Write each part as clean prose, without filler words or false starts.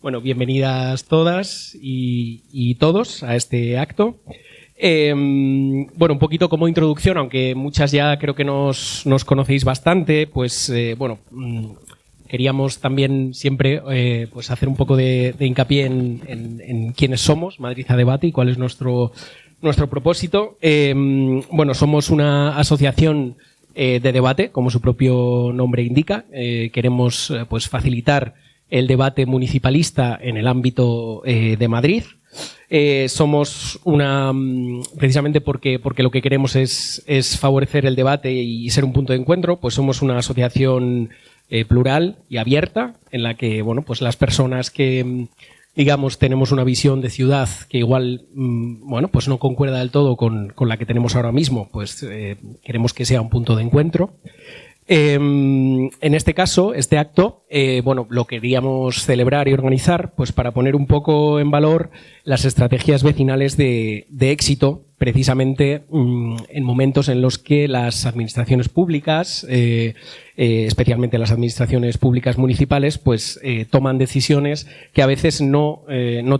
Bueno, bienvenidas todas y todos a este acto. Bueno, un poquito como introducción, aunque muchas ya creo que nos conocéis bastante, pues queríamos también siempre pues hacer un poco de hincapié en quiénes somos, Madrid a Debate, y cuál es nuestro propósito. Bueno, somos una asociación de debate, como su propio nombre indica. Queremos pues facilitar el debate municipalista en el ámbito de Madrid. Somos precisamente porque lo que queremos es favorecer el debate y ser un punto de encuentro, pues somos una asociación plural y abierta, en la que, bueno, pues las personas que, digamos, tenemos una visión de ciudad que igual, bueno, pues no concuerda del todo con la que tenemos ahora mismo, pues queremos que sea un punto de encuentro. En este caso, este acto, bueno, lo queríamos celebrar y organizar pues para poner un poco en valor las estrategias vecinales de éxito, precisamente en momentos en los que las administraciones públicas, especialmente las administraciones públicas municipales, pues toman decisiones que a veces no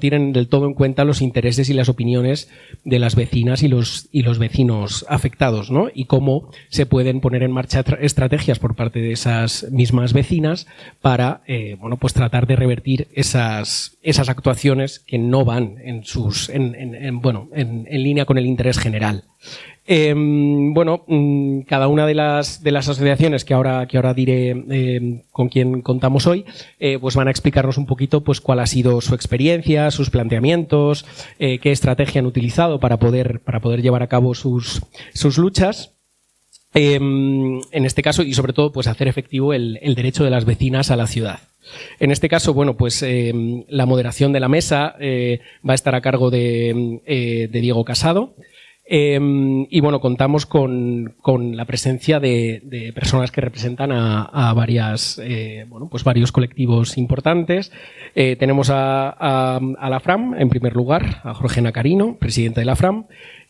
tienen del todo en cuenta los intereses y las opiniones de las vecinas y los vecinos afectados, ¿no? Y cómo se pueden poner en marcha estrategias por parte de esas mismas vecinas para, bueno, pues tratar de revertir esas actuaciones que no van en línea con el interés general. Bueno, cada una de las asociaciones que ahora diré con quién contamos hoy, pues van a explicarnos un poquito pues cuál ha sido su experiencia, sus planteamientos, qué estrategia han utilizado para poder llevar a cabo sus luchas. En este caso, y sobre todo, pues hacer efectivo el derecho de las vecinas a la ciudad. En este caso, bueno, pues la moderación de la mesa va a estar a cargo de Diego Casado. Y bueno, contamos con la presencia de personas que representan a varios colectivos importantes. Tenemos a la FRAM, en primer lugar, a Georgina Carino, presidenta de la FRAM.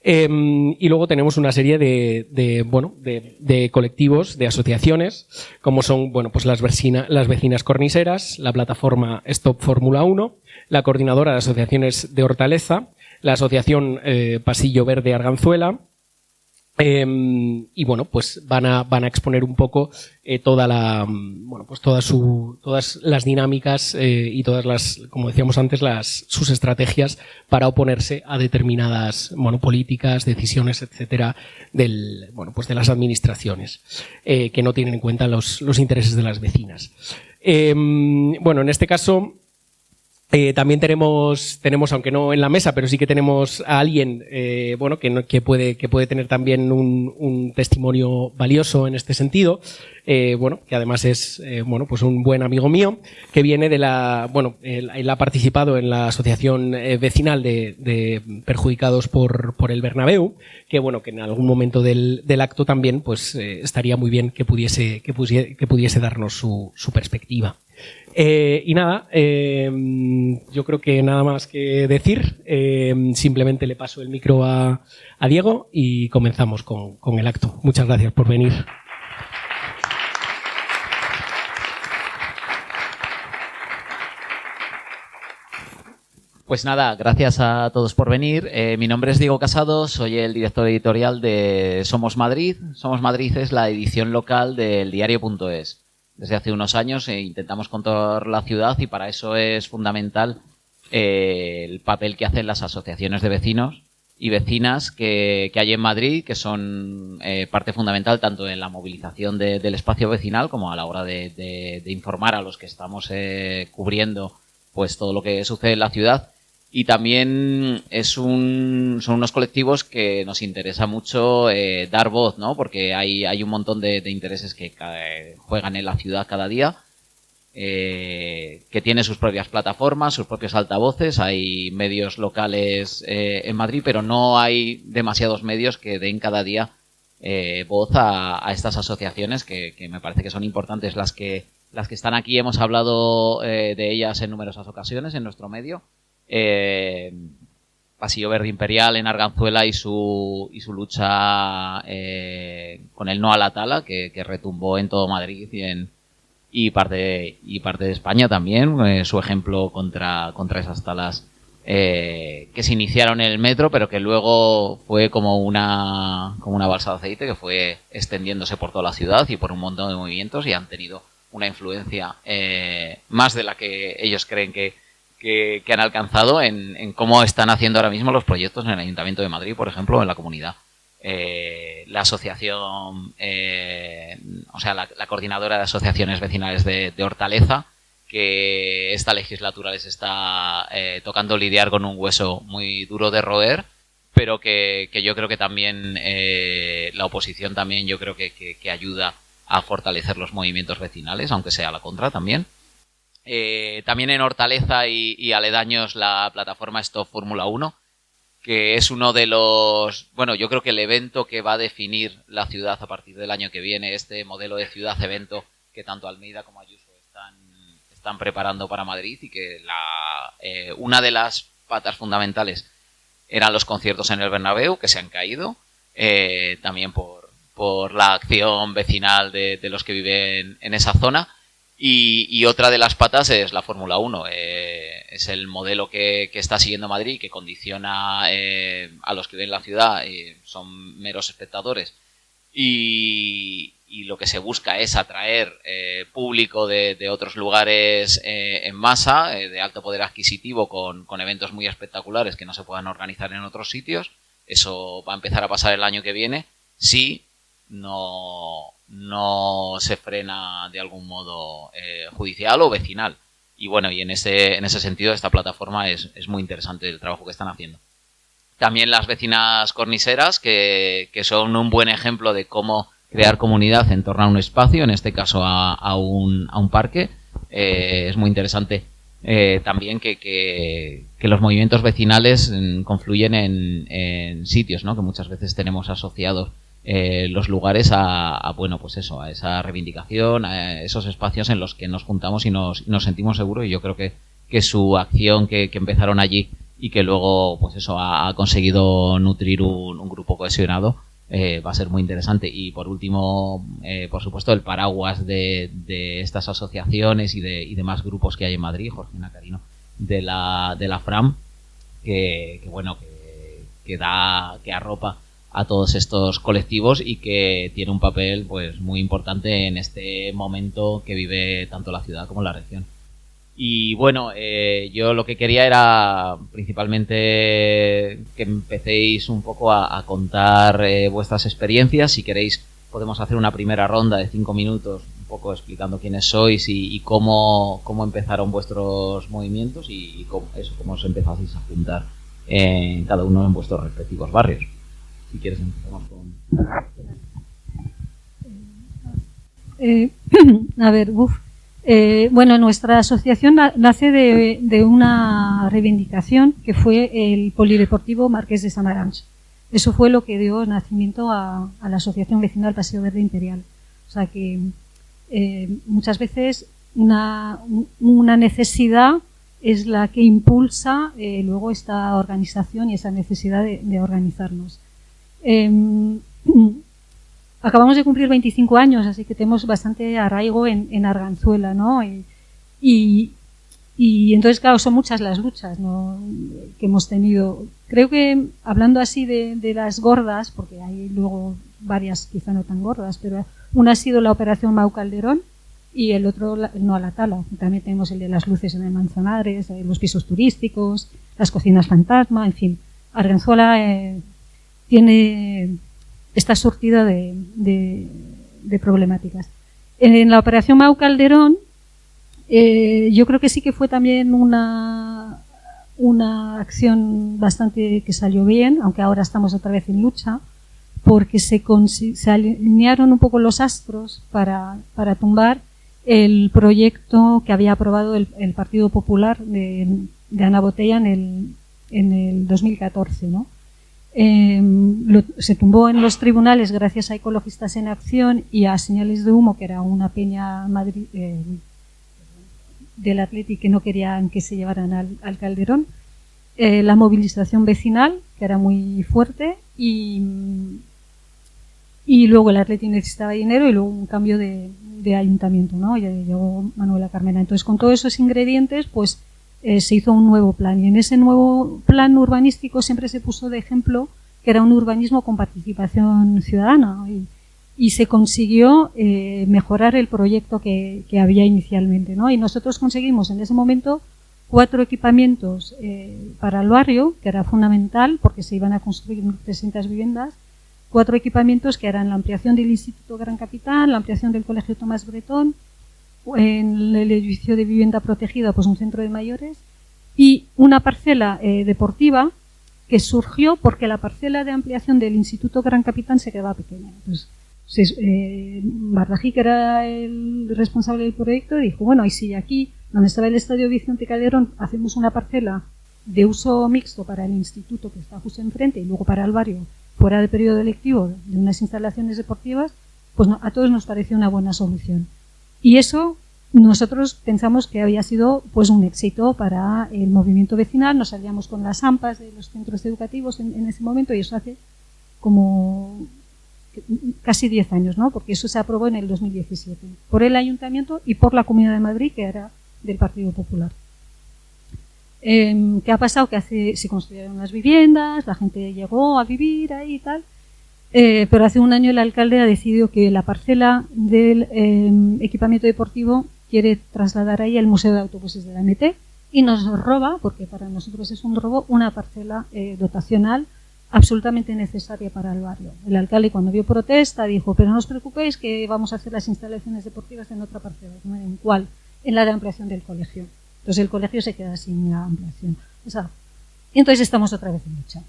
Y luego tenemos una serie de colectivos, de asociaciones, como son, bueno, pues las vecinas corniseras, la plataforma Stop Fórmula 1, la coordinadora de asociaciones de Hortaleza, la asociación Pasillo Verde Arganzuela, y bueno, pues van a exponer un poco todas las dinámicas y todas las, como decíamos antes, sus estrategias para oponerse a determinadas políticas, decisiones, etcétera, de las administraciones que no tienen en cuenta los intereses de las vecinas. Bueno, en este caso también tenemos, aunque no en la mesa, pero sí que tenemos a alguien que puede tener también un testimonio valioso en este sentido, que además es pues un buen amigo mío, que viene de él ha participado en la asociación vecinal de perjudicados por el Bernabéu, que en algún momento del acto también pues estaría muy bien que pudiese darnos su perspectiva. Y nada, yo creo que nada más que decir. Simplemente le paso el micro a Diego y comenzamos con el acto. Muchas gracias por venir. Pues nada, gracias a todos por venir. Mi nombre es Diego Casado, soy el director editorial de Somos Madrid. Somos Madrid es la edición local del diario.es. Desde hace unos años intentamos controlar la ciudad y para eso es fundamental el papel que hacen las asociaciones de vecinos y vecinas que hay en Madrid, que son parte fundamental tanto en la movilización del espacio vecinal como a la hora de informar a los que estamos cubriendo pues todo lo que sucede en la ciudad. Y también son unos colectivos que nos interesa mucho dar voz, ¿no? Porque hay un montón de intereses que juegan en la ciudad cada día, que tiene sus propias plataformas, sus propios altavoces. Hay medios locales en Madrid, pero no hay demasiados medios que den cada día voz a estas asociaciones que me parece que son importantes. Las que están aquí hemos hablado de ellas en numerosas ocasiones en nuestro medio. Pasillo Verde Imperial en Arganzuela y su lucha con el no a la tala que retumbó en todo Madrid y parte de España también, su ejemplo contra esas talas que se iniciaron en el metro, pero que luego fue como una balsa de aceite que fue extendiéndose por toda la ciudad y por un montón de movimientos, y han tenido una influencia más de la que ellos creen que han alcanzado en cómo están haciendo ahora mismo los proyectos en el Ayuntamiento de Madrid, por ejemplo, en la comunidad. La asociación, la coordinadora de asociaciones vecinales de Hortaleza, que esta legislatura les está tocando lidiar con un hueso muy duro de roer, pero que yo creo que también la oposición también yo creo que ayuda a fortalecer los movimientos vecinales, aunque sea a la contra también. También en Hortaleza y aledaños la plataforma Stop Fórmula 1, que es uno de los... Bueno, yo creo que el evento que va a definir la ciudad a partir del año que viene, este modelo de ciudad-evento que tanto Almeida como Ayuso están preparando para Madrid, y que una de las patas fundamentales eran los conciertos en el Bernabéu, que se han caído, también por la acción vecinal de los que viven en esa zona. Y otra de las patas es la Fórmula 1. Es el modelo que está siguiendo Madrid, que condiciona a los que viven en la ciudad, son meros espectadores. Y lo que se busca es atraer público de otros lugares en masa, de alto poder adquisitivo, con eventos muy espectaculares que no se puedan organizar en otros sitios. Eso va a empezar a pasar el año que viene, si no se frena de algún modo judicial o vecinal. Y bueno, y en ese sentido esta plataforma es muy interesante el trabajo que están haciendo. También las vecinas corniseras, que son un buen ejemplo de cómo crear comunidad en torno a un espacio, en este caso a un parque. Es muy interesante también que los movimientos vecinales confluyen en sitios, ¿no? Que muchas veces tenemos asociados los lugares a esa reivindicación, a esos espacios en los que nos juntamos y nos sentimos seguros. Y yo creo que su acción que empezaron allí y que luego ha conseguido nutrir un grupo cohesionado, va a ser muy interesante. Y por último, por supuesto, el paraguas de estas asociaciones y demás grupos que hay en Madrid, Georgina Carino, de la FRAM, que arropa a todos estos colectivos y que tiene un papel pues muy importante en este momento que vive tanto la ciudad como la región. Y bueno, yo lo que quería era principalmente que empecéis un poco a contar vuestras experiencias. Si queréis, podemos hacer una primera ronda de 5 minutos, un poco explicando quiénes sois y cómo empezaron vuestros movimientos y cómo os empezasteis a juntar cada uno en vuestros respectivos barrios. Si quieres, empezamos con... Bueno, nuestra asociación nace de una reivindicación que fue el Polideportivo Marqués de Samaranch. Eso fue lo que dio nacimiento a la Asociación Vecinal Paseo Verde Imperial. O sea que muchas veces una necesidad es la que impulsa luego esta organización y esa necesidad de organizarnos. Acabamos de cumplir 25 años, así que tenemos bastante arraigo en Arganzuela, ¿no? Y entonces, claro, son muchas las luchas, ¿no?, que hemos tenido. Creo que, hablando así de las gordas, porque hay luego varias quizá no tan gordas, pero una ha sido la Operación Mau Calderón y el otro no a la tala. También tenemos el de las luces en el Manzanares, los pisos turísticos, las cocinas fantasma, en fin. Arganzuela está surtida de problemáticas. En la Operación Mau Calderón, yo creo que sí que fue también una acción bastante que salió bien, aunque ahora estamos otra vez en lucha, porque se alinearon un poco los astros para tumbar el proyecto que había aprobado el Partido Popular de Ana Botella en el 2014, ¿no? Se tumbó en los tribunales gracias a Ecologistas en Acción y a Señales de Humo, que era una peña del Athletic que no querían que se llevaran al Calderón, la movilización vecinal, que era muy fuerte, y luego el Athletic necesitaba dinero y luego un cambio de de ayuntamiento, ¿no? Ya llegó Manuela Carmena. Entonces, con todos esos ingredientes, pues se hizo un nuevo plan. Y en ese nuevo plan urbanístico siempre se puso de ejemplo que era un urbanismo con participación ciudadana. Y se consiguió mejorar el proyecto que había inicialmente, ¿no? Y nosotros conseguimos en ese momento 4 equipamientos para el barrio, que era fundamental porque se iban a construir 300 viviendas. 4 equipamientos que eran la ampliación del Instituto Gran Capitán, la ampliación del Colegio Tomás Bretón, en el edificio de vivienda protegida, pues un centro de mayores, y una parcela deportiva que surgió porque la parcela de ampliación del Instituto Gran Capitán se quedaba pequeña. Entonces, Bardají, que era el responsable del proyecto, dijo, bueno, y si aquí, donde estaba el Estadio Vicente Calderón, hacemos una parcela de uso mixto para el instituto que está justo enfrente y luego para el barrio, fuera del periodo lectivo, de unas instalaciones deportivas, pues a todos nos pareció una buena solución. Y eso nosotros pensamos que había sido pues un éxito para el movimiento vecinal. Nos salíamos con las AMPAs de los centros educativos en ese momento, y eso hace como casi 10 años, ¿no? Porque eso se aprobó en el 2017 por el Ayuntamiento y por la Comunidad de Madrid, que era del Partido Popular. ¿Qué ha pasado? Que se construyeron las viviendas, la gente llegó a vivir ahí y tal, pero hace un año el alcalde ha decidido que la parcela del equipamiento deportivo quiere trasladar ahí el Museo de Autobuses de la MT, y nos roba, porque para nosotros es un robo, una parcela dotacional absolutamente necesaria para el barrio. El alcalde, cuando vio protesta, dijo, pero no os preocupéis que vamos a hacer las instalaciones deportivas en otra parcela. ¿En cuál? En la de ampliación del colegio. Entonces el colegio se queda sin la ampliación. O sea, entonces estamos otra vez en lucha.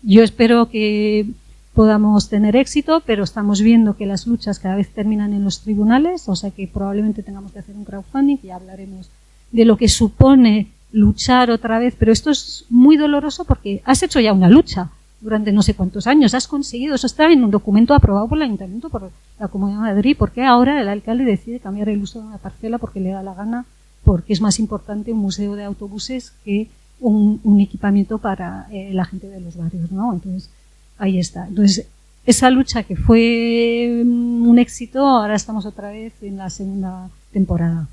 Yo espero que podamos tener éxito, pero estamos viendo que las luchas cada vez terminan en los tribunales, o sea que probablemente tengamos que hacer un crowdfunding, y ya hablaremos de lo que supone luchar otra vez, pero esto es muy doloroso porque has hecho ya una lucha durante no sé cuántos años, has conseguido, eso está en un documento aprobado por el Ayuntamiento, por la Comunidad de Madrid. ¿Por qué ahora el alcalde decide cambiar el uso de una parcela porque le da la gana? Porque es más importante un museo de autobuses que un equipamiento para la gente de los barrios, ¿no? Entonces, ahí está. Entonces, esa lucha que fue un éxito, ahora estamos otra vez en la segunda temporada.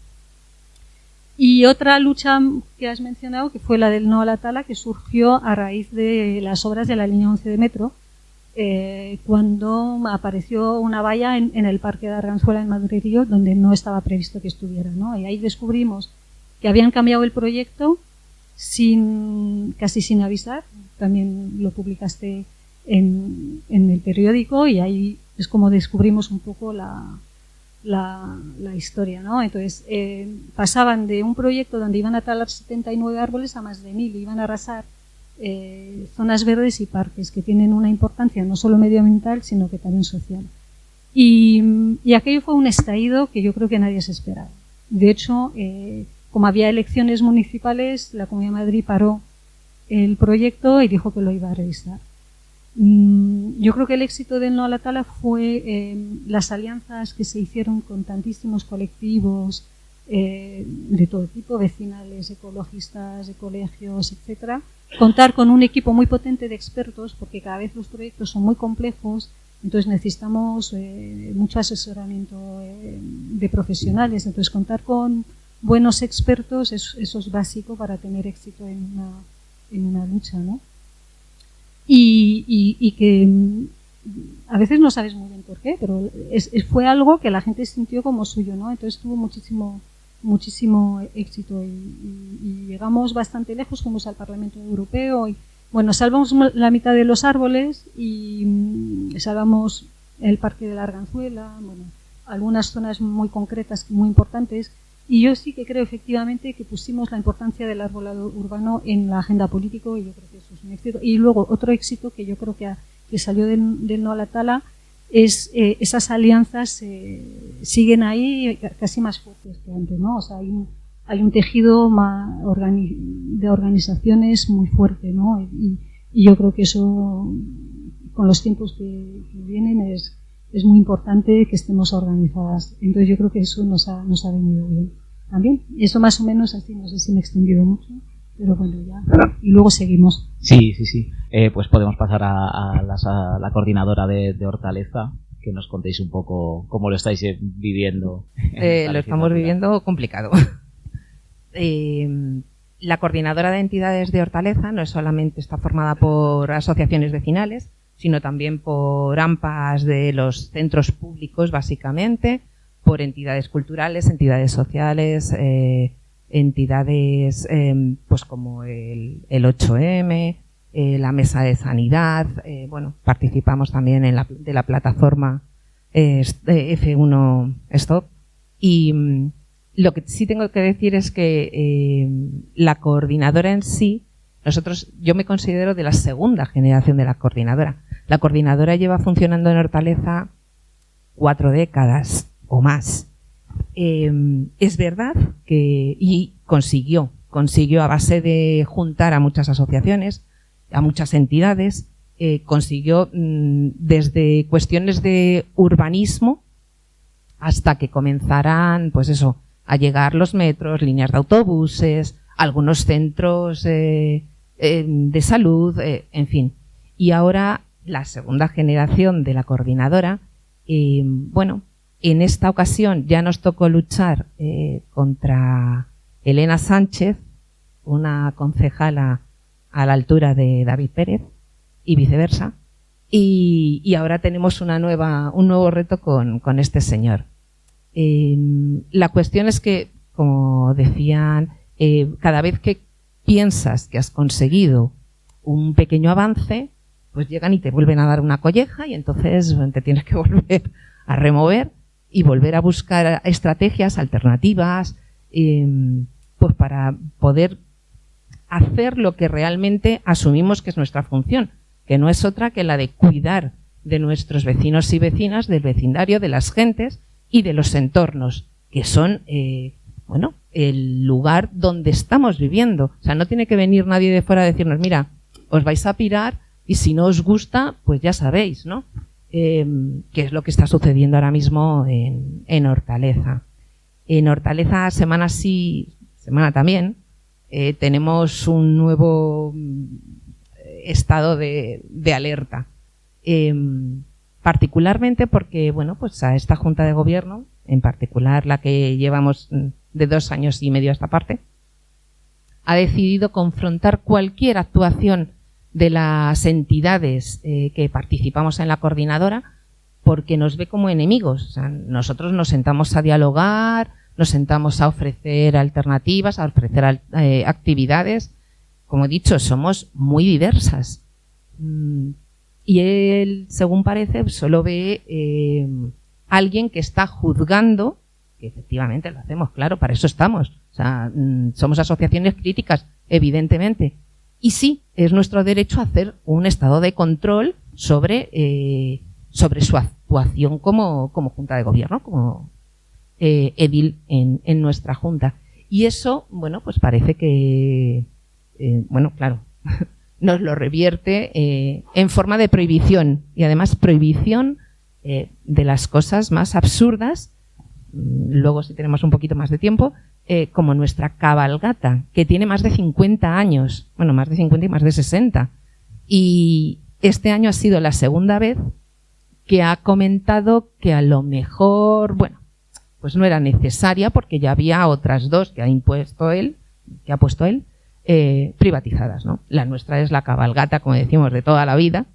Y otra lucha que has mencionado, que fue la del no a la tala, que surgió a raíz de las obras de la línea 11 de metro, cuando apareció una valla en el Parque de Arganzuela en Madrid, donde no estaba previsto que estuviera, ¿no? Y ahí descubrimos que habían cambiado el proyecto casi sin avisar. También lo publicaste en el periódico, y ahí es como descubrimos un poco la historia, ¿no? Entonces, pasaban de un proyecto donde iban a talar 79 árboles a más de 1000, iban a arrasar zonas verdes y parques que tienen una importancia no solo medioambiental, sino que también social. Y aquello fue un estallido que yo creo que nadie se esperaba. De hecho, como había elecciones municipales, la Comunidad de Madrid paró el proyecto y dijo que lo iba a revisar. Yo creo que el éxito del no a la tala fue las alianzas que se hicieron con tantísimos colectivos de todo tipo, vecinales, ecologistas, de colegios, etcétera. Contar con un equipo muy potente de expertos, porque cada vez los proyectos son muy complejos, entonces necesitamos mucho asesoramiento de profesionales. Entonces, contar con buenos expertos, eso es básico para tener éxito en una lucha, ¿no? Y que a veces no sabes muy bien por qué, pero fue algo que la gente sintió como suyo, ¿no? Entonces tuvo muchísimo éxito y llegamos bastante lejos, fuimos al Parlamento Europeo y, bueno, salvamos la mitad de los árboles y salvamos el Parque de la Arganzuela, bueno, algunas zonas muy concretas, muy importantes. Y yo sí que creo efectivamente que pusimos la importancia del arbolado urbano en la agenda política, y yo creo que eso es un éxito. Y luego otro éxito que yo creo que salió del no a la tala es esas alianzas siguen ahí casi más fuertes que antes, ¿no? O sea, hay un tejido de organizaciones muy fuerte, ¿no? Y yo creo que eso, con los tiempos que vienen, es muy importante que estemos organizadas. Entonces yo creo que eso nos ha venido bien también. Eso más o menos así, no sé si me he extendido mucho, pero bueno, ya. Y luego seguimos. Sí. Pues podemos pasar a la coordinadora de Hortaleza, que nos contéis un poco cómo lo estáis viviendo. Lo estamos viviendo complicado. La coordinadora de entidades de Hortaleza no solamente está formada por asociaciones vecinales, sino también por AMPAs de los centros públicos, básicamente, por entidades culturales, entidades sociales, entidades pues como el 8M, la Mesa de Sanidad, bueno, participamos también de la plataforma F1 Stop. Y lo que sí tengo que decir es que la coordinadora en sí, yo me considero de la segunda generación de la coordinadora. La coordinadora lleva funcionando en Hortaleza 4 décadas o más. Es verdad que, y consiguió a base de juntar a muchas asociaciones, a muchas entidades, consiguió desde cuestiones de urbanismo hasta que comenzaran, pues eso, a llegar los metros, líneas de autobuses, algunos centros de salud, en fin. Y ahora la segunda generación de la coordinadora, bueno, en esta ocasión ya nos tocó luchar contra Elena Sánchez, una concejala a la altura de David Pérez, y viceversa. Y ahora tenemos un nuevo reto con este señor. La cuestión es que, como decían, cada vez que piensas que has conseguido un pequeño avance, pues llegan y te vuelven a dar una colleja y entonces te tienes que volver a remover y volver a buscar estrategias alternativas, pues para poder hacer lo que realmente asumimos que es nuestra función, que no es otra que la de cuidar de nuestros vecinos y vecinas, del vecindario, de las gentes y de los entornos, que son, bueno, el lugar donde estamos viviendo. O sea, no tiene que venir nadie de fuera a decirnos, mira, os vais a pirar y si no os gusta, pues ya sabéis, ¿no? Qué es lo que está sucediendo ahora mismo en Hortaleza. En Hortaleza, semana sí, semana también, tenemos un nuevo estado de alerta. Particularmente porque, bueno, pues a esta Junta de Gobierno, en particular la que llevamos de 2 años y medio a esta parte, ha decidido confrontar cualquier actuación de las entidades que participamos en la coordinadora porque nos ve como enemigos. O sea, nosotros nos sentamos a dialogar, nos sentamos a ofrecer alternativas, a ofrecer actividades. Como he dicho, somos muy diversas. Y él, según parece, solo ve alguien que está juzgando, que efectivamente lo hacemos, claro, para eso estamos. O sea, somos asociaciones críticas, evidentemente. Y sí, es nuestro derecho a hacer un estado de control sobre su actuación como Junta de Gobierno, como edil en nuestra Junta. Y eso, bueno, pues parece que, bueno, claro, nos lo revierte en forma de prohibición. Y además prohibición de las cosas más absurdas, luego si tenemos un poquito más de tiempo, como nuestra cabalgata, que tiene más de 50 años, bueno, más de 50 y más de 60. Y este año ha sido la segunda vez que ha comentado que a lo mejor, bueno, pues no era necesaria porque ya había otras 2 que ha puesto él, privatizadas, ¿no? La nuestra es la cabalgata, como decimos, de toda la vida,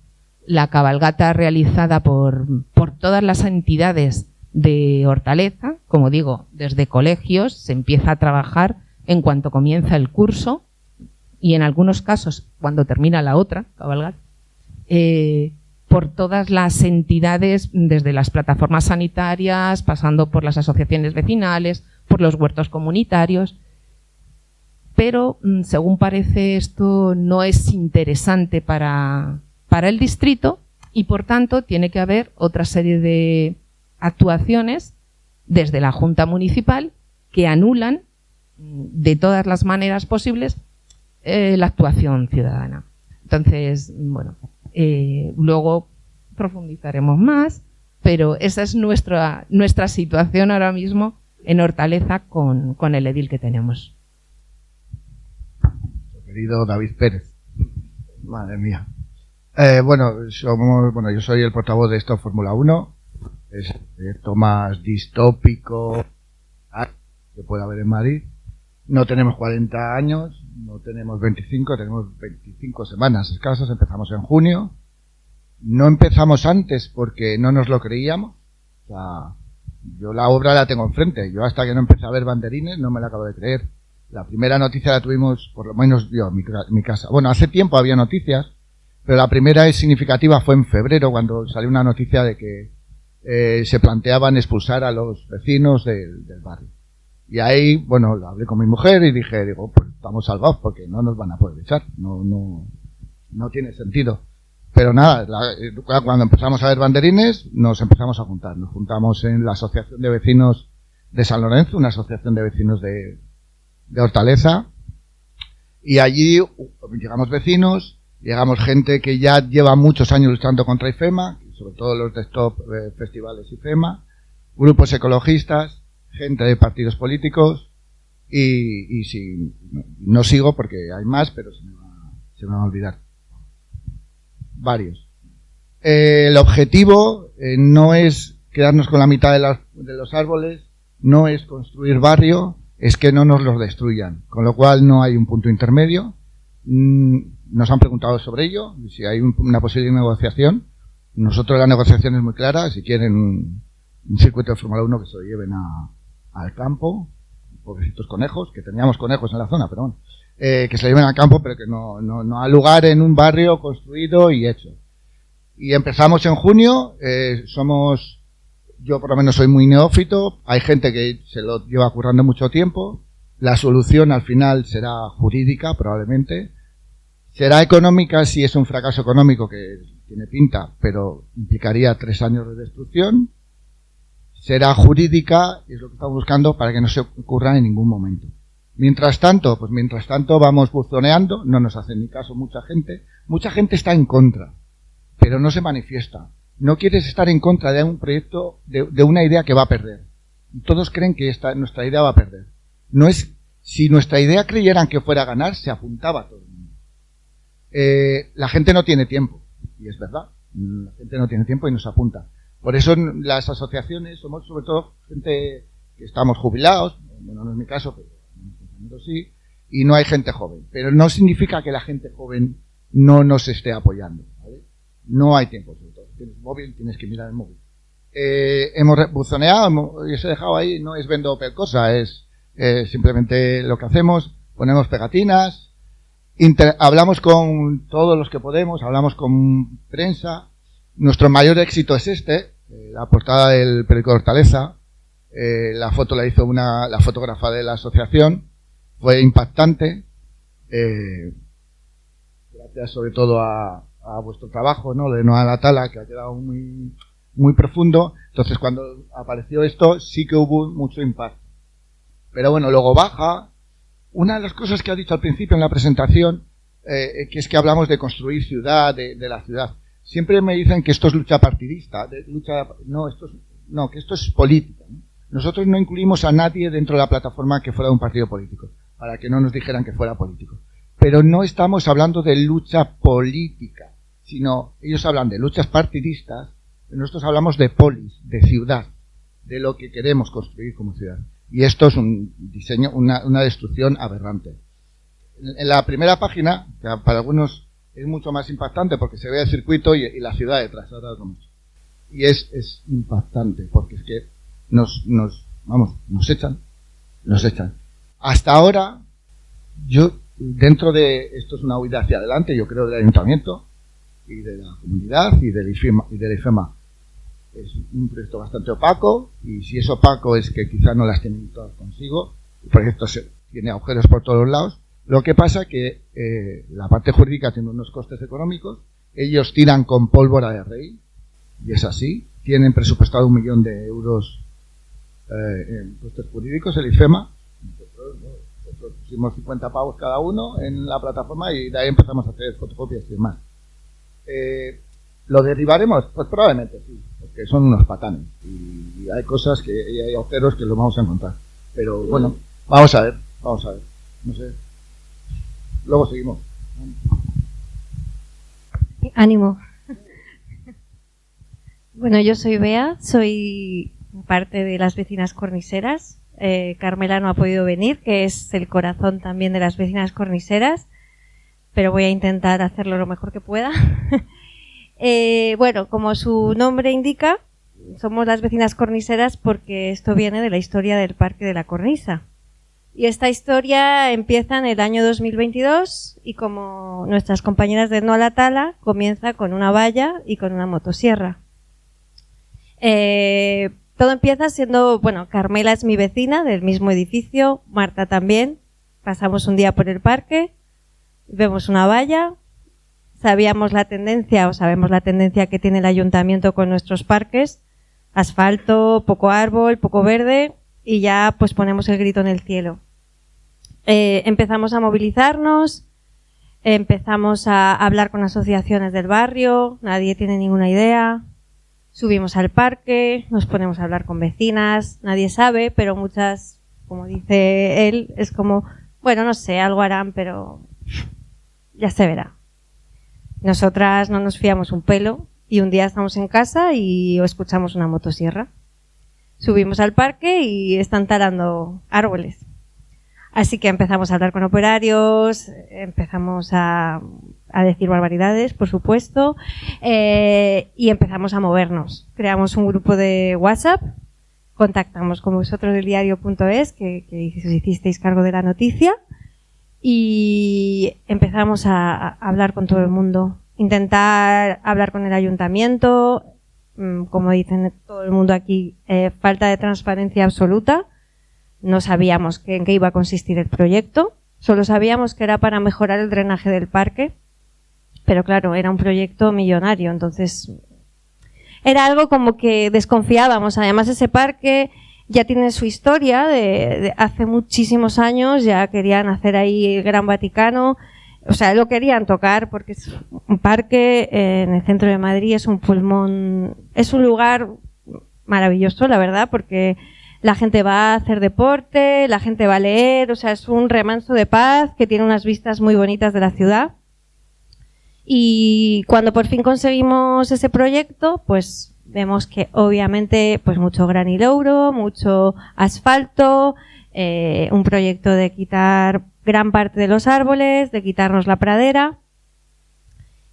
la cabalgata realizada por todas las entidades de Hortaleza, como digo, desde colegios se empieza a trabajar en cuanto comienza el curso y en algunos casos cuando termina la otra cabalgata, por todas las entidades, desde las plataformas sanitarias, pasando por las asociaciones vecinales, por los huertos comunitarios. Pero, según parece, esto no es interesante para el distrito y, por tanto, tiene que haber otra serie de actuaciones desde la Junta Municipal que anulan de todas las maneras posibles la actuación ciudadana. Entonces, bueno, luego profundizaremos más, pero esa es nuestra situación ahora mismo en Hortaleza con el edil que tenemos. Querido David Pérez. Madre mía. Yo soy el portavoz de Stop Fórmula 1. es el proyecto más distópico que puede haber en Madrid. No tenemos 40 años, no tenemos 25, tenemos 25 semanas escasas. Empezamos en junio. No empezamos antes porque no nos lo creíamos. O sea, yo la obra la tengo enfrente. Yo hasta que no empecé a ver banderines no me la acabo de creer. La primera noticia la tuvimos, por lo menos yo, en mi casa. Bueno, hace tiempo había noticias, pero la primera significativa fue en febrero, cuando salió una noticia de que se planteaban expulsar a los vecinos del barrio. Y ahí, bueno, hablé con mi mujer y digo, pues estamos salvados porque no nos van a poder echar. No tiene sentido. Pero nada, cuando empezamos a ver banderines, nos empezamos a juntar. Nos juntamos en la Asociación de Vecinos de San Lorenzo, una asociación de vecinos de Hortaleza. Y allí llegamos vecinos, llegamos gente que ya lleva muchos años luchando contra IFEMA, sobre todo los de Stop Festivales IFEMA, grupos ecologistas, gente de partidos políticos, y sí, no sigo porque hay más, pero se me va a olvidar. Varios. El objetivo no es quedarnos con la mitad de los árboles, no es construir barrio, es que no nos los destruyan, con lo cual no hay un punto intermedio. Nos han preguntado sobre ello, si hay una posible negociación. Nosotros la negociación es muy clara, si quieren un circuito de Fórmula 1 que se lo lleven al campo, pobrecitos conejos, que teníamos conejos en la zona, pero bueno, que se lo lleven al campo, pero que no al lugar en un barrio construido y hecho. Y empezamos en junio, yo por lo menos soy muy neófito, hay gente que se lo lleva currando mucho tiempo, la solución al final será jurídica probablemente, será económica si es un fracaso económico que tiene pinta, pero implicaría 3 años de destrucción, será jurídica, y es lo que estamos buscando para que no se ocurra en ningún momento. Mientras tanto vamos buzoneando, no nos hacen ni caso mucha gente está en contra, pero no se manifiesta. No quieres estar en contra de un proyecto, de una idea que va a perder. Todos creen que nuestra idea va a perder. Si nuestra idea creyeran que fuera a ganar, se apuntaba todo el mundo. La gente no tiene tiempo, y es verdad, la gente no tiene tiempo y nos apunta. Por eso las asociaciones somos sobre todo gente que estamos jubilados, bueno, no es mi caso, pero mis compañeros sí, y no hay gente joven. Pero no significa que la gente joven no nos esté apoyando, ¿vale? No hay tiempo, sobre todo. Tienes móvil, tienes que mirar el móvil. Hemos buzoneado, y os he dejado ahí, no es vendo per cosa, es simplemente lo que hacemos, ponemos pegatinas, hablamos con todos los que podemos, hablamos con prensa. Nuestro mayor éxito es la portada del periódico de Hortaleza, la foto la hizo la fotógrafa de la asociación, fue impactante, gracias sobre todo a vuestro trabajo, ¿no? De Noa Latala, que ha quedado muy, muy profundo. Entonces cuando apareció esto sí que hubo mucho impacto. Pero bueno, luego baja. Una de las cosas que ha dicho al principio en la presentación, que es que hablamos de construir ciudad, de la ciudad. Siempre me dicen que esto es lucha partidista, que esto es política, ¿no? Nosotros no incluimos a nadie dentro de la plataforma que fuera de un partido político, para que no nos dijeran que fuera político. Pero no estamos hablando de lucha política, sino ellos hablan de luchas partidistas, pero nosotros hablamos de polis, de ciudad, de lo que queremos construir como ciudad. Y esto es un diseño, una destrucción aberrante. En la primera página, que para algunos es mucho más impactante porque se ve el circuito y la ciudad detrás. Y es impactante porque es que nos echan. Hasta ahora, dentro de esto es una huida hacia adelante, yo creo, del ayuntamiento y de la comunidad y del IFEMA. Es un proyecto bastante opaco, y si es opaco es que quizás no las tienen todas consigo. El proyecto tiene agujeros por todos lados. Lo que pasa que la parte jurídica tiene unos costes económicos, ellos tiran con pólvora de rey, y es así. Tienen presupuestado 1 millón de euros en costes jurídicos, el IFEMA. Nosotros pusimos 50 pavos cada uno en la plataforma y de ahí empezamos a hacer fotocopias y demás. ¿Lo derribaremos? Pues probablemente sí, porque son unos patanes y hay cosas y hay agujeros que los vamos a encontrar. Pero bueno, vamos a ver, no sé. Luego seguimos. Ánimo. Bueno, yo soy Bea, soy parte de las vecinas corniseras. Carmela no ha podido venir, que es el corazón también de las vecinas corniseras, pero voy a intentar hacerlo lo mejor que pueda. Bueno, como su nombre indica, somos las vecinas corniseras porque esto viene de la historia del Parque de la Cornisa. Y esta historia empieza en el año 2022 y, como nuestras compañeras de No a la Tala, comienza con una valla y con una motosierra. Todo empieza siendo, bueno, Carmela es mi vecina del mismo edificio, Marta también. Pasamos un día por el parque, vemos una valla, sabemos la tendencia que tiene el ayuntamiento con nuestros parques, asfalto, poco árbol, poco verde, y ya pues ponemos el grito en el cielo. Empezamos a movilizarnos, empezamos a hablar con asociaciones del barrio, nadie tiene ninguna idea. Subimos al parque, nos ponemos a hablar con vecinas, nadie sabe, pero muchas, como dice él, es como, bueno, no sé, algo harán, pero ya se verá. Nosotras no nos fiamos un pelo y un día estamos en casa y escuchamos una motosierra. Subimos al parque y están talando árboles. Así que empezamos a hablar con operarios, empezamos a decir barbaridades, por supuesto, y empezamos a movernos. Creamos un grupo de WhatsApp, contactamos con vosotros del diario.es, que hicisteis cargo de la noticia, y empezamos a hablar con todo el mundo. Intentar hablar con el ayuntamiento, como dicen todo el mundo aquí, falta de transparencia absoluta. No sabíamos en qué iba a consistir el proyecto, solo sabíamos que era para mejorar el drenaje del parque, pero claro, era un proyecto millonario, entonces era algo como que desconfiábamos. Además, ese parque ya tiene su historia de hace muchísimos años, ya querían hacer ahí el Gran Vaticano, o sea, lo querían tocar porque es un parque en el centro de Madrid, es un pulmón, es un lugar maravilloso, la verdad, porque la gente va a hacer deporte, la gente va a leer, o sea, es un remanso de paz que tiene unas vistas muy bonitas de la ciudad. Y cuando por fin conseguimos ese proyecto, pues vemos que obviamente pues mucho granilouro, mucho asfalto, un proyecto de quitar gran parte de los árboles, de quitarnos la pradera.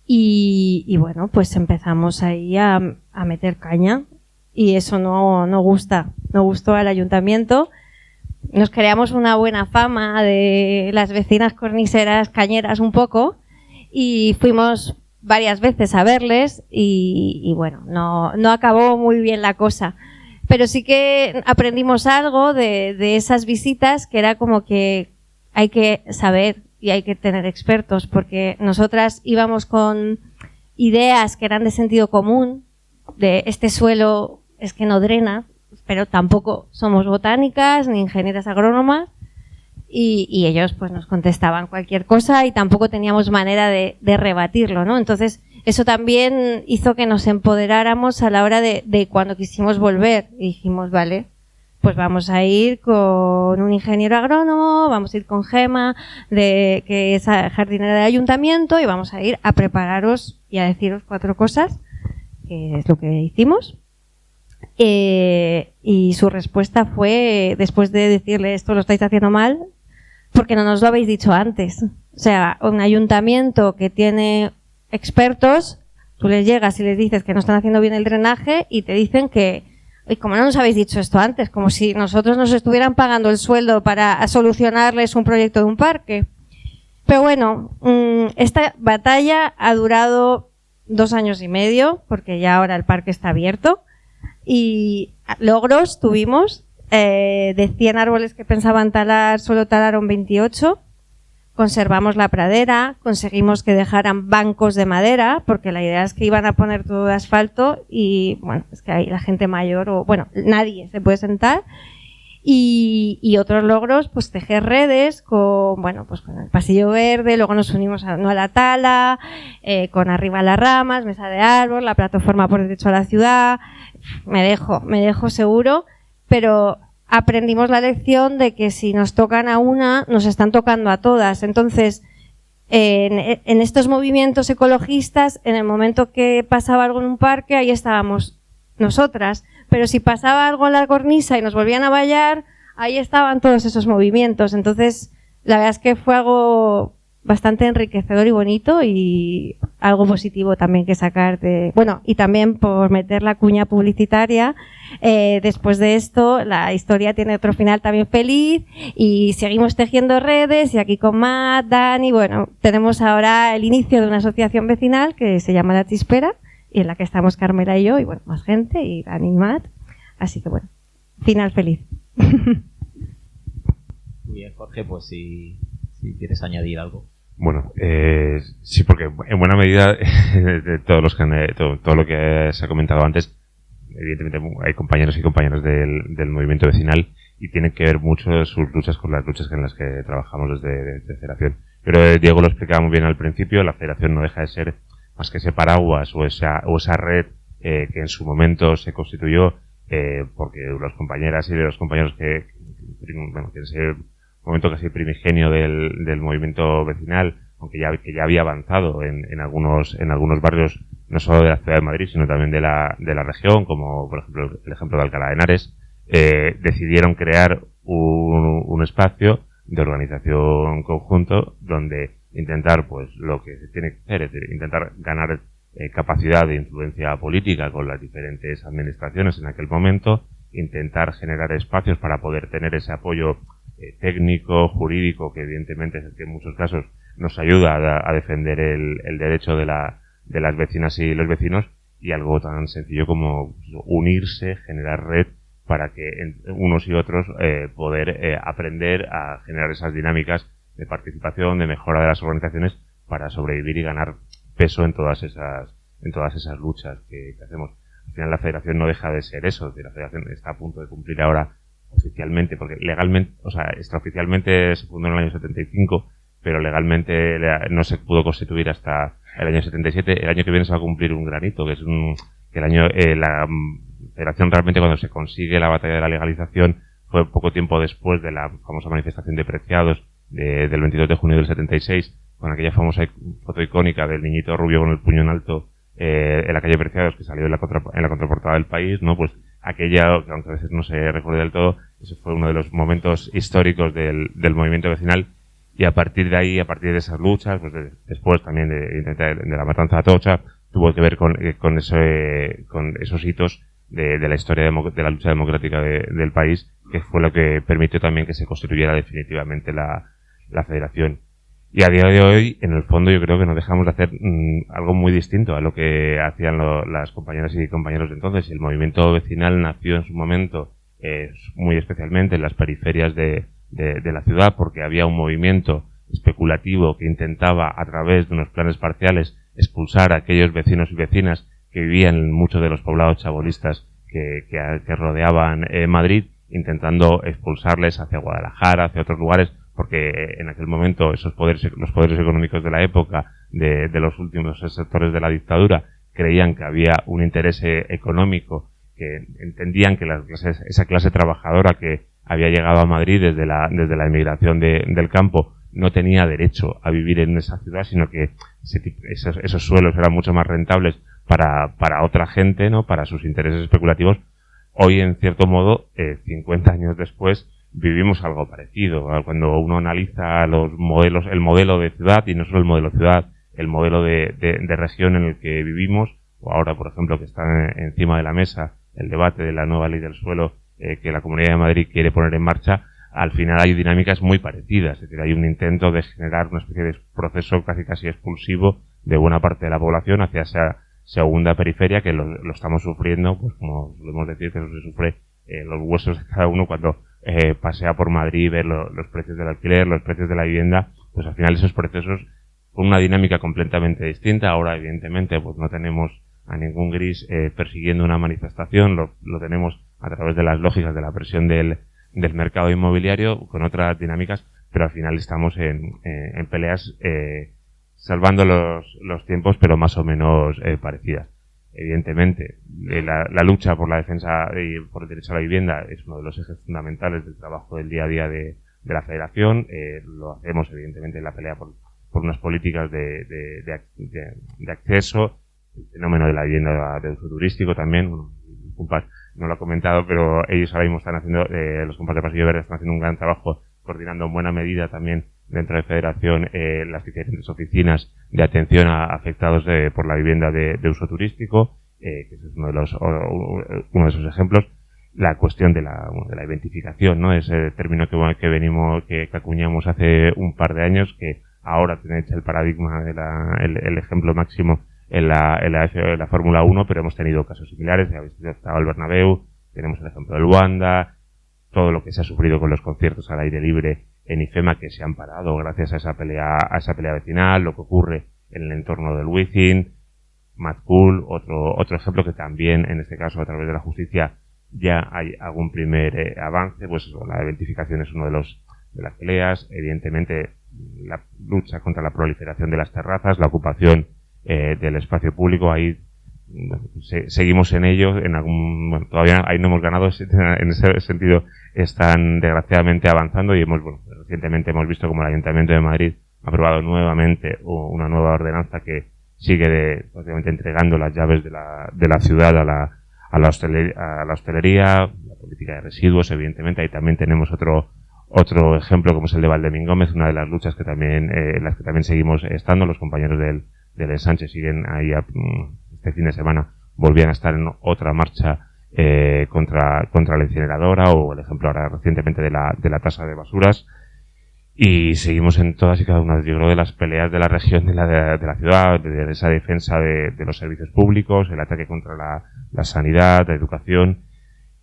Y bueno, pues empezamos ahí a meter caña. Y eso no gustó al ayuntamiento. Nos creamos una buena fama de las vecinas corniseras cañeras un poco y fuimos varias veces a verles y bueno, no acabó muy bien la cosa. Pero sí que aprendimos algo de esas visitas, que era como que hay que saber y hay que tener expertos, porque nosotras íbamos con ideas que eran de sentido común, de este suelo es que no drena, pero tampoco somos botánicas ni ingenieras agrónomas, y ellos pues nos contestaban cualquier cosa y tampoco teníamos manera de rebatirlo, ¿no? Entonces eso también hizo que nos empoderáramos a la hora de cuando quisimos volver, y dijimos, vale, pues vamos a ir con un ingeniero agrónomo, vamos a ir con Gema, que es jardinera del ayuntamiento, y vamos a ir a prepararos y a deciros 4 cosas, que es lo que hicimos. Y su respuesta fue, después de decirle esto lo estáis haciendo mal, porque no nos lo habéis dicho antes. O sea, un ayuntamiento que tiene expertos, tú les llegas y les dices que no están haciendo bien el drenaje y te dicen que, y como no nos habéis dicho esto antes, como si nosotros nos estuvieran pagando el sueldo para solucionarles un proyecto de un parque. Pero bueno, esta batalla ha durado 2 años y medio, porque ya ahora el parque está abierto. Y logros tuvimos, de 100 árboles que pensaban talar, solo talaron 28. Conservamos la pradera, conseguimos que dejaran bancos de madera, porque la idea es que iban a poner todo de asfalto y bueno, es que ahí la gente mayor o bueno, nadie se puede sentar. Y otros logros, pues tejer redes con, bueno, pues con el pasillo verde, luego nos unimos a No a la Tala, con Arriba las Ramas, Mesa de Árbol, la plataforma por derecho a la ciudad. Me dejo seguro, pero aprendimos la lección de que si nos tocan a una, nos están tocando a todas. Entonces, en estos movimientos ecologistas, en el momento que pasaba algo en un parque, ahí estábamos nosotras, pero si pasaba algo en la cornisa y nos volvían a vallar, ahí estaban todos esos movimientos. Entonces, la verdad es que fue algo bastante enriquecedor y bonito y algo positivo también que sacar de... Bueno, y también por meter la cuña publicitaria, después de esto la historia tiene otro final también feliz y seguimos tejiendo redes y aquí con Matt, Dani, bueno, tenemos ahora el inicio de una asociación vecinal que se llama La Chispera y en la que estamos Carmela y yo y bueno, más gente y Dani y Matt, así que bueno, final feliz. Muy bien, Jorge, pues si quieres añadir algo. Bueno, sí, porque en buena medida de todo lo que se ha comentado antes, evidentemente hay compañeros y compañeras del movimiento vecinal y tienen que ver mucho sus luchas con las luchas en las que trabajamos desde Federación. Pero Diego lo explicaba muy bien al principio, la Federación no deja de ser más que ese paraguas o esa red que en su momento se constituyó porque las compañeras y los compañeros que ese momento casi primigenio del movimiento vecinal, aunque ya había avanzado en algunos barrios, no solo de la ciudad de Madrid, sino también de la región, como por ejemplo el ejemplo de Alcalá de Henares, decidieron crear un espacio de organización conjunto donde intentar, pues, lo que se tiene que hacer, es decir, intentar ganar capacidad de influencia política con las diferentes administraciones en aquel momento, intentar generar espacios para poder tener ese apoyo técnico, jurídico, que evidentemente es el que en muchos casos nos ayuda a defender el derecho de las vecinas y los vecinos, y algo tan sencillo como unirse, generar red para que unos y otros poder aprender a generar esas dinámicas de participación, de mejora de las organizaciones para sobrevivir y ganar peso en todas esas luchas que hacemos. Al final la Federación no deja de ser eso, la Federación está a punto de cumplir ahora oficialmente, porque legalmente, o sea, extraoficialmente se fundó en el año 75, pero legalmente no se pudo constituir hasta el año 77. El año que viene se va a cumplir un granito, que es que el año, la Federación realmente cuando se consigue la batalla de la legalización fue poco tiempo después de la famosa manifestación de Preciados del 22 de junio del 76, con aquella famosa foto icónica del niñito rubio con el puño en alto en la calle Preciados, que salió en la contraportada del País, ¿no? Pues aquella, que aunque a veces no se recuerde del todo, ese fue uno de los momentos históricos del movimiento vecinal, y a partir de ahí, a partir de esas luchas, pues después también de la matanza de Atocha, tuvo que ver con esos hitos de la historia de la lucha democrática del país, que fue lo que permitió también que se constituyera definitivamente la Federación. Y a día de hoy, en el fondo, yo creo que no dejamos de hacer algo muy distinto a lo que hacían las compañeras y compañeros de entonces. El movimiento vecinal nació en su momento, muy especialmente en las periferias de la ciudad, porque había un movimiento especulativo que intentaba, a través de unos planes parciales, expulsar a aquellos vecinos y vecinas que vivían en muchos de los poblados chabolistas que rodeaban Madrid, intentando expulsarles hacia Guadalajara, hacia otros lugares, porque en aquel momento los poderes económicos de la época, de los últimos sectores de la dictadura, creían que había un interés económico, que entendían que esa clase trabajadora que había llegado a Madrid desde la emigración del campo no tenía derecho a vivir en esa ciudad, sino que esos suelos eran mucho más rentables para otra gente, ¿no? Para sus intereses especulativos. Hoy, en cierto modo, 50 años después, vivimos algo parecido. Cuando uno analiza los modelos, el modelo de ciudad, y no solo el modelo de ciudad, el modelo de región en el que vivimos, o ahora, por ejemplo, que está encima de la mesa el debate de la nueva ley del suelo que la Comunidad de Madrid quiere poner en marcha, al final hay dinámicas muy parecidas. Es decir, hay un intento de generar una especie de proceso casi expulsivo de buena parte de la población hacia esa segunda periferia, que lo estamos sufriendo, pues como solemos decir, que eso se sufre en los huesos de cada uno cuando pasea por Madrid y ver los precios del alquiler, los precios de la vivienda. Pues al final esos procesos con una dinámica completamente distinta. Ahora, evidentemente, pues no tenemos a ningún gris persiguiendo una manifestación, lo tenemos a través de las lógicas de la presión del mercado inmobiliario, con otras dinámicas, pero al final estamos en peleas salvando los tiempos, pero más o menos parecidas. Evidentemente, la lucha por la defensa y por el derecho a la vivienda es uno de los ejes fundamentales del trabajo del día a día de la Federación. Lo hacemos, evidentemente, en la pelea por unas políticas de acceso, el fenómeno de la vivienda de uso turístico también, compas no lo ha comentado, pero ellos ahora mismo están haciendo, los compas de Pasillo Verde están haciendo un gran trabajo coordinando en buena medida también dentro de Federación las diferentes oficinas de atención a afectados por la vivienda de uso turístico, que ese es uno de esos ejemplos. La cuestión de la identificación, ¿no? Ese término que acuñamos hace un par de años, que ahora tenéis el paradigma el ejemplo máximo en la Fórmula 1, pero hemos tenido casos similares. Habéis estado el Bernabéu, tenemos el ejemplo del Wanda, todo lo que se ha sufrido con los conciertos al aire libre en IFEMA, que se han parado gracias a esa pelea vecinal, lo que ocurre en el entorno del Wizzing, Mad Cool, otro ejemplo que también, en este caso, a través de la justicia, ya hay algún primer avance. Pues eso, la identificación es uno de las peleas. Evidentemente, la lucha contra la proliferación de las terrazas, la ocupación del espacio público, ahí seguimos en ello. Todavía ahí no hemos ganado, en ese sentido están desgraciadamente avanzando, y recientemente hemos visto como el Ayuntamiento de Madrid ha aprobado nuevamente una nueva ordenanza que sigue básicamente entregando las llaves de la ciudad a la hostelería, la política de residuos. Evidentemente ahí también tenemos otro ejemplo, como es el de Valdemín Gómez, una de las luchas que también en las que también seguimos estando. Los compañeros del Ensanche siguen ahí. Este fin de semana volvían a estar en otra marcha contra la incineradora, o el ejemplo ahora recientemente de la tasa de basuras. Y seguimos en todas y cada una, yo creo, de las peleas de la región, de la ciudad, de esa defensa de los servicios públicos, el ataque contra la sanidad, la educación,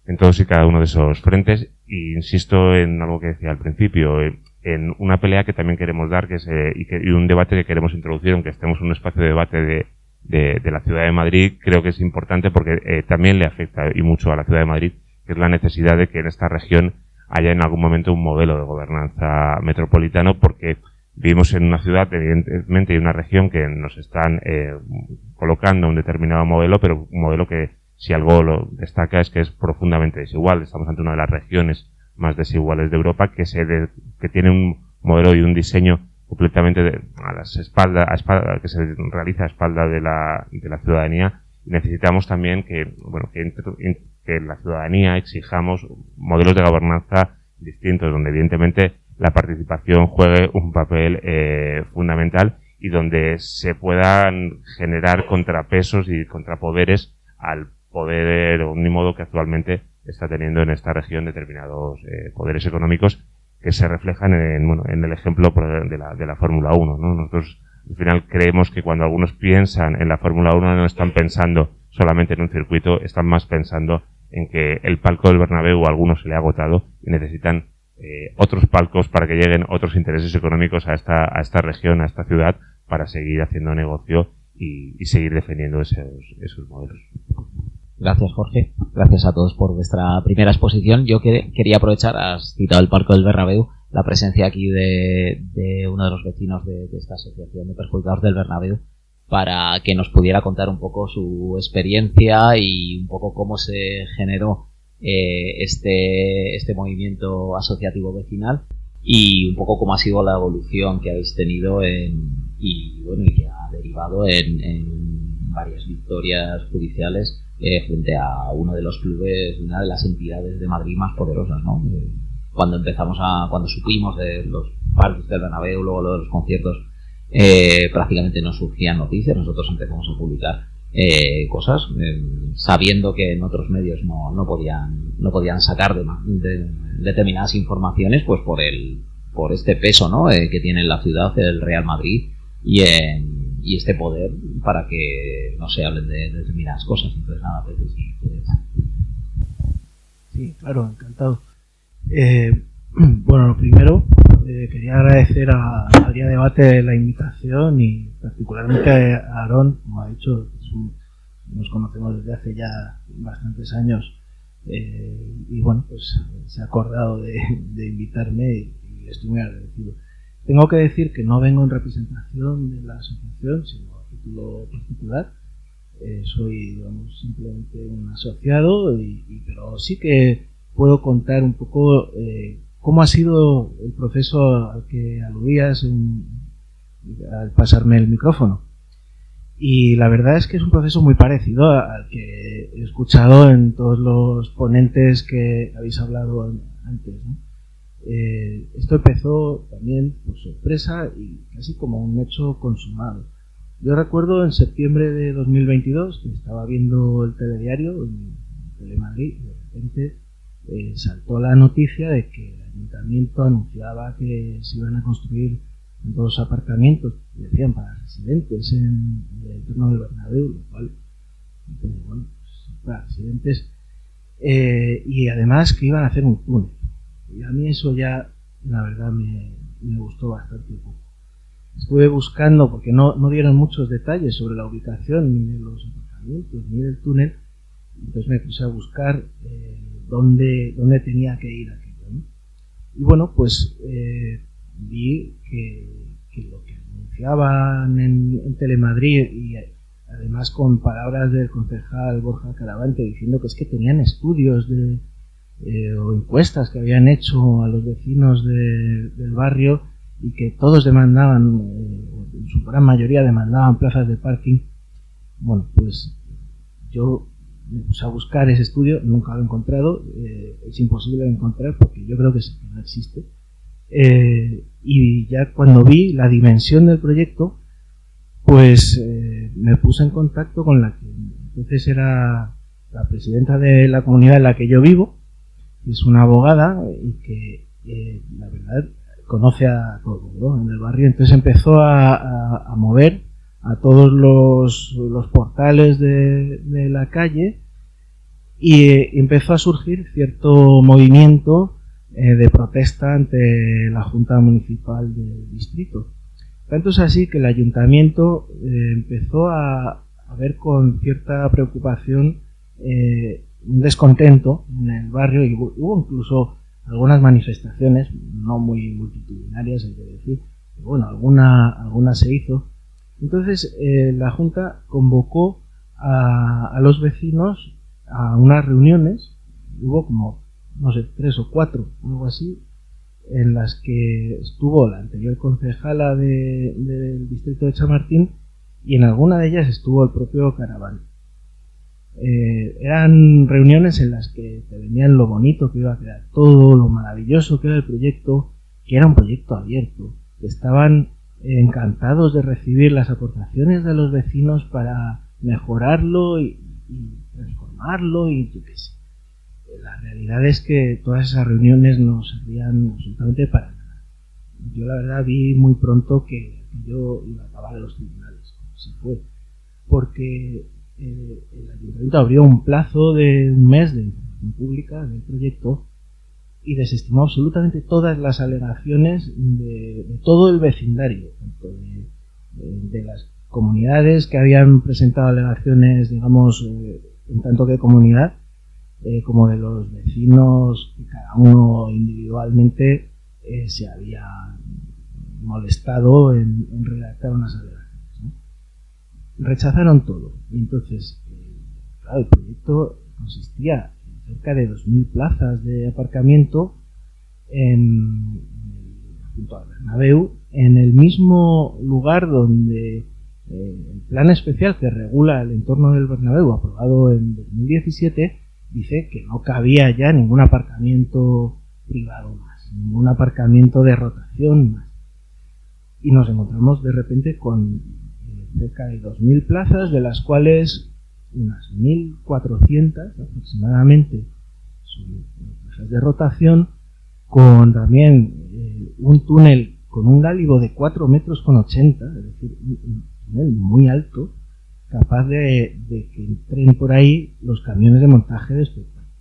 en todos y cada uno de esos frentes. Y insisto en algo que decía al principio, en una pelea que también queremos dar, y un debate que queremos introducir, aunque estemos en un espacio de debate de la ciudad de Madrid. Creo que es importante porque también le afecta y mucho a la ciudad de Madrid, que es la necesidad de que en esta región haya en algún momento un modelo de gobernanza metropolitano, porque vivimos en una ciudad, evidentemente, y una región que nos están colocando un determinado modelo, pero un modelo que, si algo lo destaca, es que es profundamente desigual. Estamos ante una de las regiones más desiguales de Europa, que tiene un modelo y un diseño completamente que se realiza a espalda de la ciudadanía. Y necesitamos también que la ciudadanía exijamos modelos de gobernanza distintos, donde evidentemente la participación juegue un papel fundamental, y donde se puedan generar contrapesos y contrapoderes al poder omnímodo que actualmente está teniendo en esta región determinados poderes económicos, que se reflejan en el ejemplo de la Fórmula 1, ¿no? Nosotros al final creemos que cuando algunos piensan en la Fórmula 1 no están pensando solamente en un circuito, están más pensando en que el palco del Bernabéu a algunos se le ha agotado y necesitan otros palcos para que lleguen otros intereses económicos a esta región, a esta ciudad, para seguir haciendo negocio y seguir defendiendo esos modelos. Gracias, Jorge. Gracias a todos por vuestra primera exposición. Yo quería aprovechar, has citado el Palco del Bernabéu, la presencia aquí de uno de los vecinos de esta asociación de perjudicados del Bernabéu, para que nos pudiera contar un poco su experiencia y un poco cómo se generó este movimiento asociativo vecinal, y un poco cómo ha sido la evolución que habéis tenido y que ha derivado en varias victorias judiciales frente a uno de los clubes, una de las entidades de Madrid más poderosas, ¿no? Cuando supimos de los parques del Bernabéu, luego lo de los conciertos, prácticamente no surgían noticias. Nosotros empezamos a publicar cosas sabiendo que en otros medios no podían sacar de determinadas informaciones, pues por este peso, ¿no? Que tiene en la ciudad el Real Madrid y este poder para que no se hablen de determinadas cosas. Entonces nada, pues sí. Sí, claro, encantado. Bueno, lo primero, quería agradecer al Día de Debate la invitación, y particularmente a Aarón, como ha dicho, nos conocemos desde hace ya bastantes años, y bueno, pues se ha acordado de invitarme y estoy muy agradecido. Tengo que decir que no vengo en representación de la asociación, sino a título particular. Soy, digamos, simplemente un asociado, pero sí que puedo contar un poco cómo ha sido el proceso al que aludías al pasarme el micrófono. Y la verdad es que es un proceso muy parecido al que he escuchado en todos los ponentes que habéis hablado antes, ¿no? Esto empezó también por sorpresa y casi como un hecho consumado. Yo recuerdo en septiembre de 2022 que estaba viendo el telediario en Telemadrid y de repente saltó la noticia de que el ayuntamiento anunciaba que se iban a construir dos aparcamientos, decían, para residentes en el entorno del Bernabéu, lo cual, bueno, pues, para residentes, y además que iban a hacer un túnel. Y a mí eso ya, la verdad, me gustó bastante poco. Estuve buscando, porque no dieron muchos detalles sobre la ubicación ni de los aparcamientos ni del túnel, entonces me puse a buscar dónde tenía que ir aquello, ¿no? Y bueno, pues vi que lo que anunciaban en Telemadrid, y además con palabras del concejal Borja Caravante diciendo que es que tenían estudios o encuestas que habían hecho a los vecinos del barrio y que todos demandaban, en su gran mayoría demandaban plazas de parking. Bueno, pues yo me puse a buscar ese estudio, nunca lo he encontrado, es imposible de encontrar porque yo creo que no existe. Y ya cuando vi la dimensión del proyecto, pues me puse en contacto con la que entonces era la presidenta de la comunidad en la que yo vivo, que es una abogada y que la verdad conoce a todo el mundo en el barrio. Entonces empezó a mover a todos los portales de la calle y empezó a surgir cierto movimiento de protesta ante la Junta Municipal del distrito. Tanto es así que el ayuntamiento empezó a ver con cierta preocupación un descontento en el barrio, y hubo incluso algunas manifestaciones, no muy multitudinarias, hay que decir, pero bueno, alguna se hizo. Entonces la Junta convocó a los vecinos a unas reuniones, hubo como, no sé, 3 o 4, algo así, en las que estuvo la anterior concejala del distrito de Chamartín, y en alguna de ellas estuvo el propio Caravante. Eran reuniones en las que te venían lo bonito que iba a quedar todo, lo maravilloso que era el proyecto, que era un proyecto abierto, que estaban encantados de recibir las aportaciones de los vecinos para mejorarlo y transformarlo, y yo qué sé. La realidad es que todas esas reuniones no servían absolutamente para nada. Yo la verdad vi muy pronto que yo iba a acabar en los tribunales, como se fue, porque el ayuntamiento abrió un plazo de un mes de información pública del proyecto y desestimó absolutamente todas las alegaciones de todo el vecindario, tanto de las comunidades que habían presentado alegaciones, digamos, en tanto que comunidad, como de los vecinos, que cada uno individualmente se había molestado en redactar unas alegaciones, ¿no? Rechazaron todo. Y entonces, claro, el proyecto consistía en cerca de 2.000 plazas de aparcamiento junto al Bernabéu, en el mismo lugar donde el plan especial que regula el entorno del Bernabéu, aprobado en 2017, dice que no cabía ya ningún aparcamiento privado más, ningún aparcamiento de rotación más. Y nos encontramos de repente con cerca de 2.000 plazas, de las cuales unas 1.400 aproximadamente son plazas de rotación, con también un túnel con un gálibo de 4,80 metros, es decir, un túnel muy alto, capaz de que entren por ahí los camiones de montaje de espectáculos,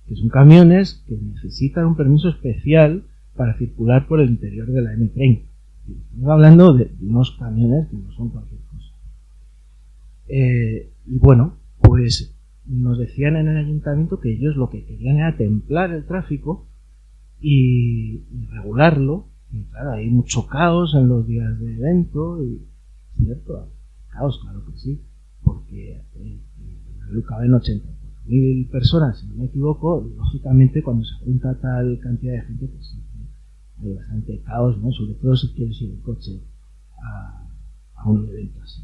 que son camiones que necesitan un permiso especial para circular por el interior de la M30. Estamos hablando de unos camiones que no son cualquier cosa. Y bueno, pues nos decían en el ayuntamiento que ellos lo que querían era templar el tráfico y regularlo. Y claro, hay mucho caos en los días de evento, y cierto, caos, claro que sí, porque caben 84.000 personas, si no me equivoco. Lógicamente, cuando se junta tal cantidad de gente, pues sí, hay bastante caos, ¿no? Sobre todo si quieres ir en coche a un evento así.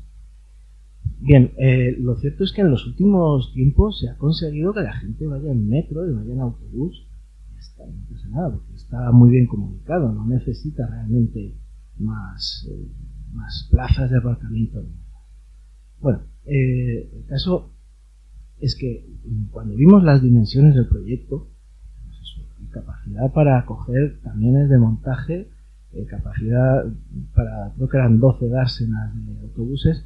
Bien, lo cierto es que en los últimos tiempos se ha conseguido que la gente vaya en metro y vaya en autobús. No pasa nada, porque está muy bien comunicado, no necesita realmente más plazas de aparcamiento. Bueno, el caso es que cuando vimos las dimensiones del proyecto, pues eso, capacidad para acoger camiones de montaje, capacidad para, creo que eran 12 dársenas de autobuses,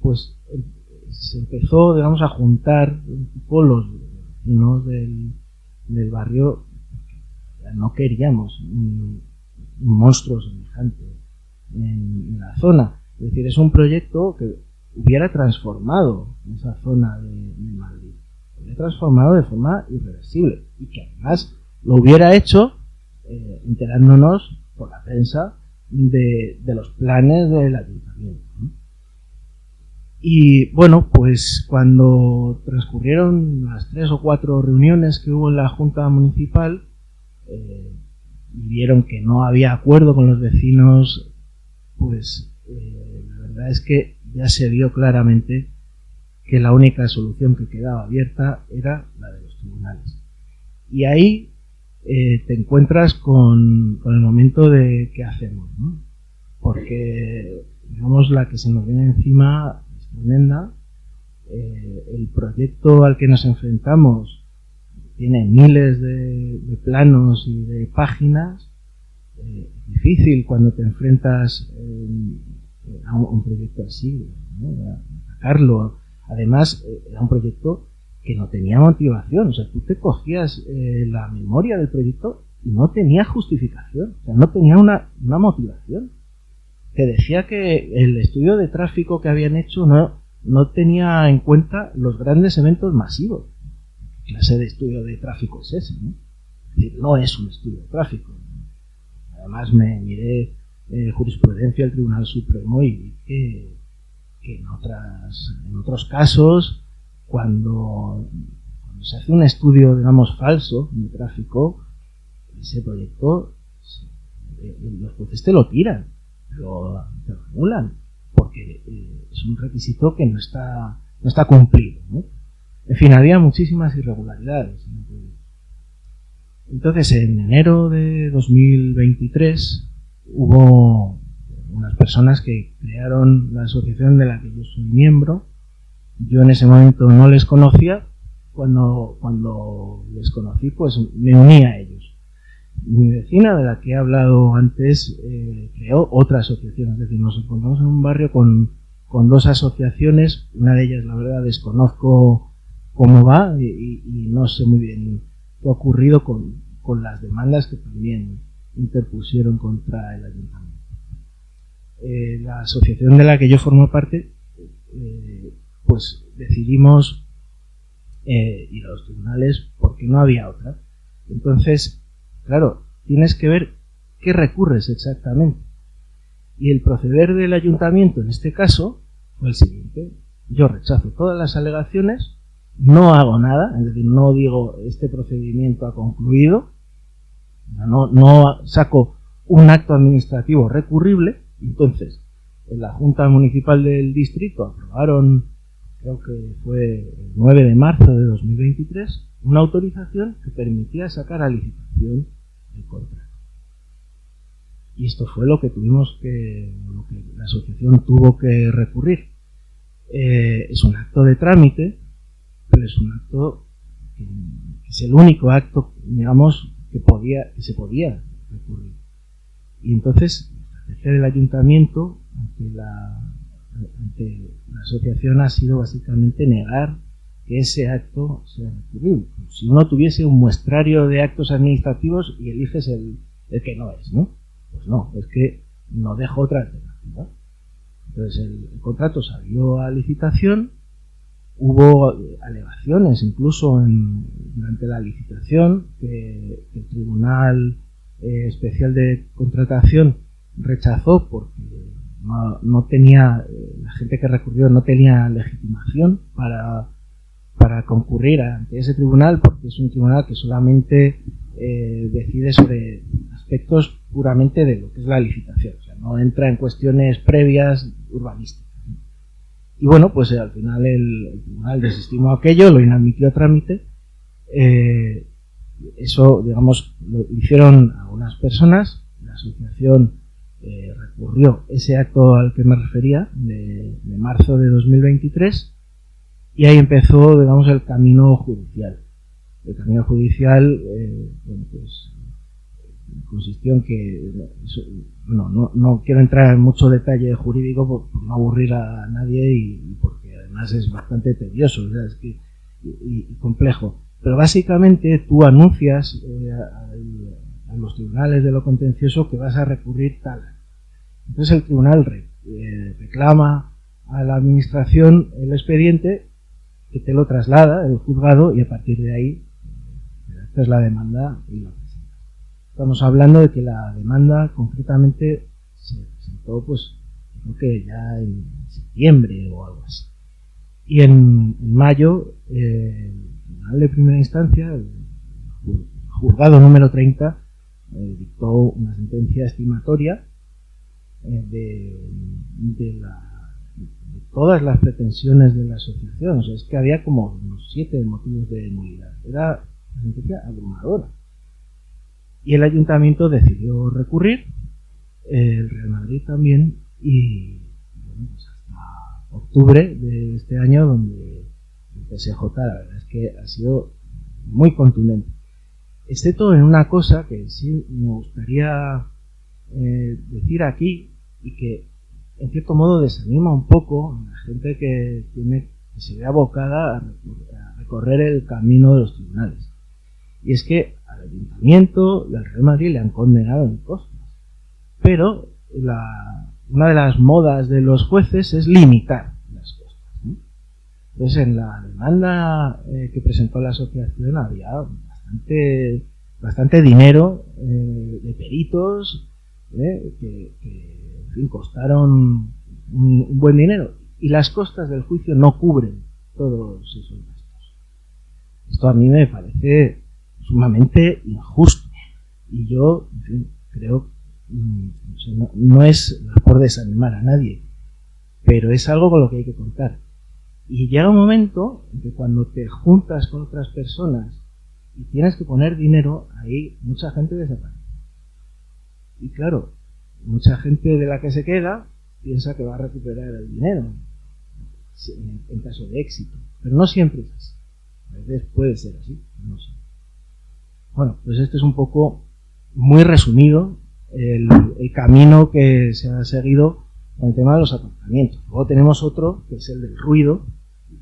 pues se empezó, digamos, a juntar un poco los vecinos del barrio. No queríamos un monstruo semejante en la zona. Es decir, es un proyecto que hubiera transformado esa zona de Madrid. Lo hubiera transformado de forma irreversible. Y que además lo hubiera hecho enterándonos por la prensa de los planes del ayuntamiento, ¿no? Y bueno, pues cuando transcurrieron las 3 o 4 reuniones que hubo en la Junta Municipal, y vieron que no había acuerdo con los vecinos, pues la verdad es que ya se vio claramente que la única solución que quedaba abierta era la de los tribunales. Y ahí te encuentras con el momento de qué hacemos, ¿no? Porque, digamos, la que se nos viene encima es tremenda. El proyecto al que nos enfrentamos tiene miles de planos y de páginas. Es difícil cuando te enfrentas a un proyecto así, ¿no? A sacarlo. Además, era un proyecto que no tenía motivación. O sea, tú te cogías la memoria del proyecto y no tenía justificación. O sea, no tenía una motivación. Te decía que el estudio de tráfico que habían hecho no tenía en cuenta los grandes eventos masivos. ¿Qué clase de estudio de tráfico es ese, ¿no? Es decir, no es un estudio de tráfico. Además, me miré jurisprudencia del Tribunal Supremo y vi que en otros casos, cuando se hace un estudio, digamos, falso de tráfico, ese proyecto, los jueces te lo tiran, te lo anulan, porque es un requisito que no está cumplido, ¿no? En fin, había muchísimas irregularidades en el proyecto. Entonces, en enero de 2023 hubo unas personas que crearon la asociación de la que yo soy miembro. Yo en ese momento no les conocía. Cuando les conocí, pues me uní a ellos. Mi vecina, de la que he hablado antes, creó otra asociación. Es decir, nos encontramos en un barrio con 2 asociaciones. Una de ellas, la verdad, desconozco cómo va y no sé muy bien qué ha ocurrido con las demandas que también interpusieron contra el ayuntamiento. La asociación de la que yo formo parte, pues decidimos ir a los tribunales porque no había otra. Entonces, claro, tienes que ver qué recurres exactamente. Y el proceder del ayuntamiento en este caso fue el siguiente: yo rechazo todas las alegaciones, no hago nada, es decir, no digo este procedimiento ha concluido, no saco un acto administrativo recurrible. Entonces, en la Junta Municipal del Distrito aprobaron, creo que fue el 9 de marzo de 2023, una autorización que permitía sacar a licitación el contrato. Y esto fue lo que la asociación tuvo que recurrir. Es un acto de trámite, pero es un acto que es el único acto, digamos, que se podía recurrir. Y entonces la estrategia del ayuntamiento ante la asociación ha sido básicamente negar que ese acto sea recurrible. Si uno tuviese un muestrario de actos administrativos y eliges el que no es, ¿no? Pues no, es que no dejo otra alternativa. Entonces el contrato salió a licitación, hubo alegaciones incluso durante la licitación que el Tribunal Especial de Contratación rechazó porque no tenía, la gente que recurrió no tenía legitimación para concurrir ante ese tribunal, porque es un tribunal que solamente decide sobre aspectos puramente de lo que es la licitación, o sea, no entra en cuestiones previas urbanísticas. Y bueno, pues al final el tribunal desestimó aquello, lo inadmitió a trámite. Eso, digamos, lo hicieron algunas personas. La asociación recurrió ese acto al que me refería, de marzo de 2023, y ahí empezó, digamos, el camino judicial. El camino judicial, bueno, pues consistió en que no quiero entrar en mucho detalle jurídico por no aburrir a nadie y porque además es bastante tedioso, o sea, es que, y complejo. Pero básicamente tú anuncias a los tribunales de lo contencioso que vas a recurrir tal. Entonces el tribunal reclama a la administración el expediente, que te lo traslada el juzgado, y a partir de ahí esta es la demanda y la presenta. Estamos hablando de que la demanda concretamente se presentó, pues creo que ya en septiembre o algo así. Y en mayo el tribunal de primera instancia, el juzgado número 30, dictó una sentencia estimatoria de todas las pretensiones de la asociación. O sea, es que había como unos 7 motivos de nulidad. Era una sentencia abrumadora. Y el ayuntamiento decidió recurrir, el Real Madrid también, y bueno, pues hasta octubre de este año, donde el TSJ, la verdad es que ha sido muy contundente. Excepto en una cosa que sí me gustaría decir aquí, y que en cierto modo desanima un poco a la gente que se ve abocada a recorrer el camino de los tribunales. Y es que al ayuntamiento y al Real Madrid le han condenado en costas. Pero una de las modas de los jueces es limitar las costas, ¿no? Entonces, en la demanda que presentó la asociación había bastante dinero de peritos que en fin, costaron un buen dinero, y las costas del juicio no cubren todos esos gastos. Esto a mí me parece sumamente injusto, y yo, en fin, creo, no es por desanimar a nadie, pero es algo con lo que hay que contar. Y llega un momento en que cuando te juntas con otras personas y tienes que poner dinero, ahí mucha gente desaparece. Y claro, mucha gente de la que se queda piensa que va a recuperar el dinero en caso de éxito, pero no siempre es así. A veces puede ser así, no sé. Bueno, pues este es un poco, muy resumido, el camino que se ha seguido con el tema de los aparcamientos. Luego tenemos otro, que es el del ruido,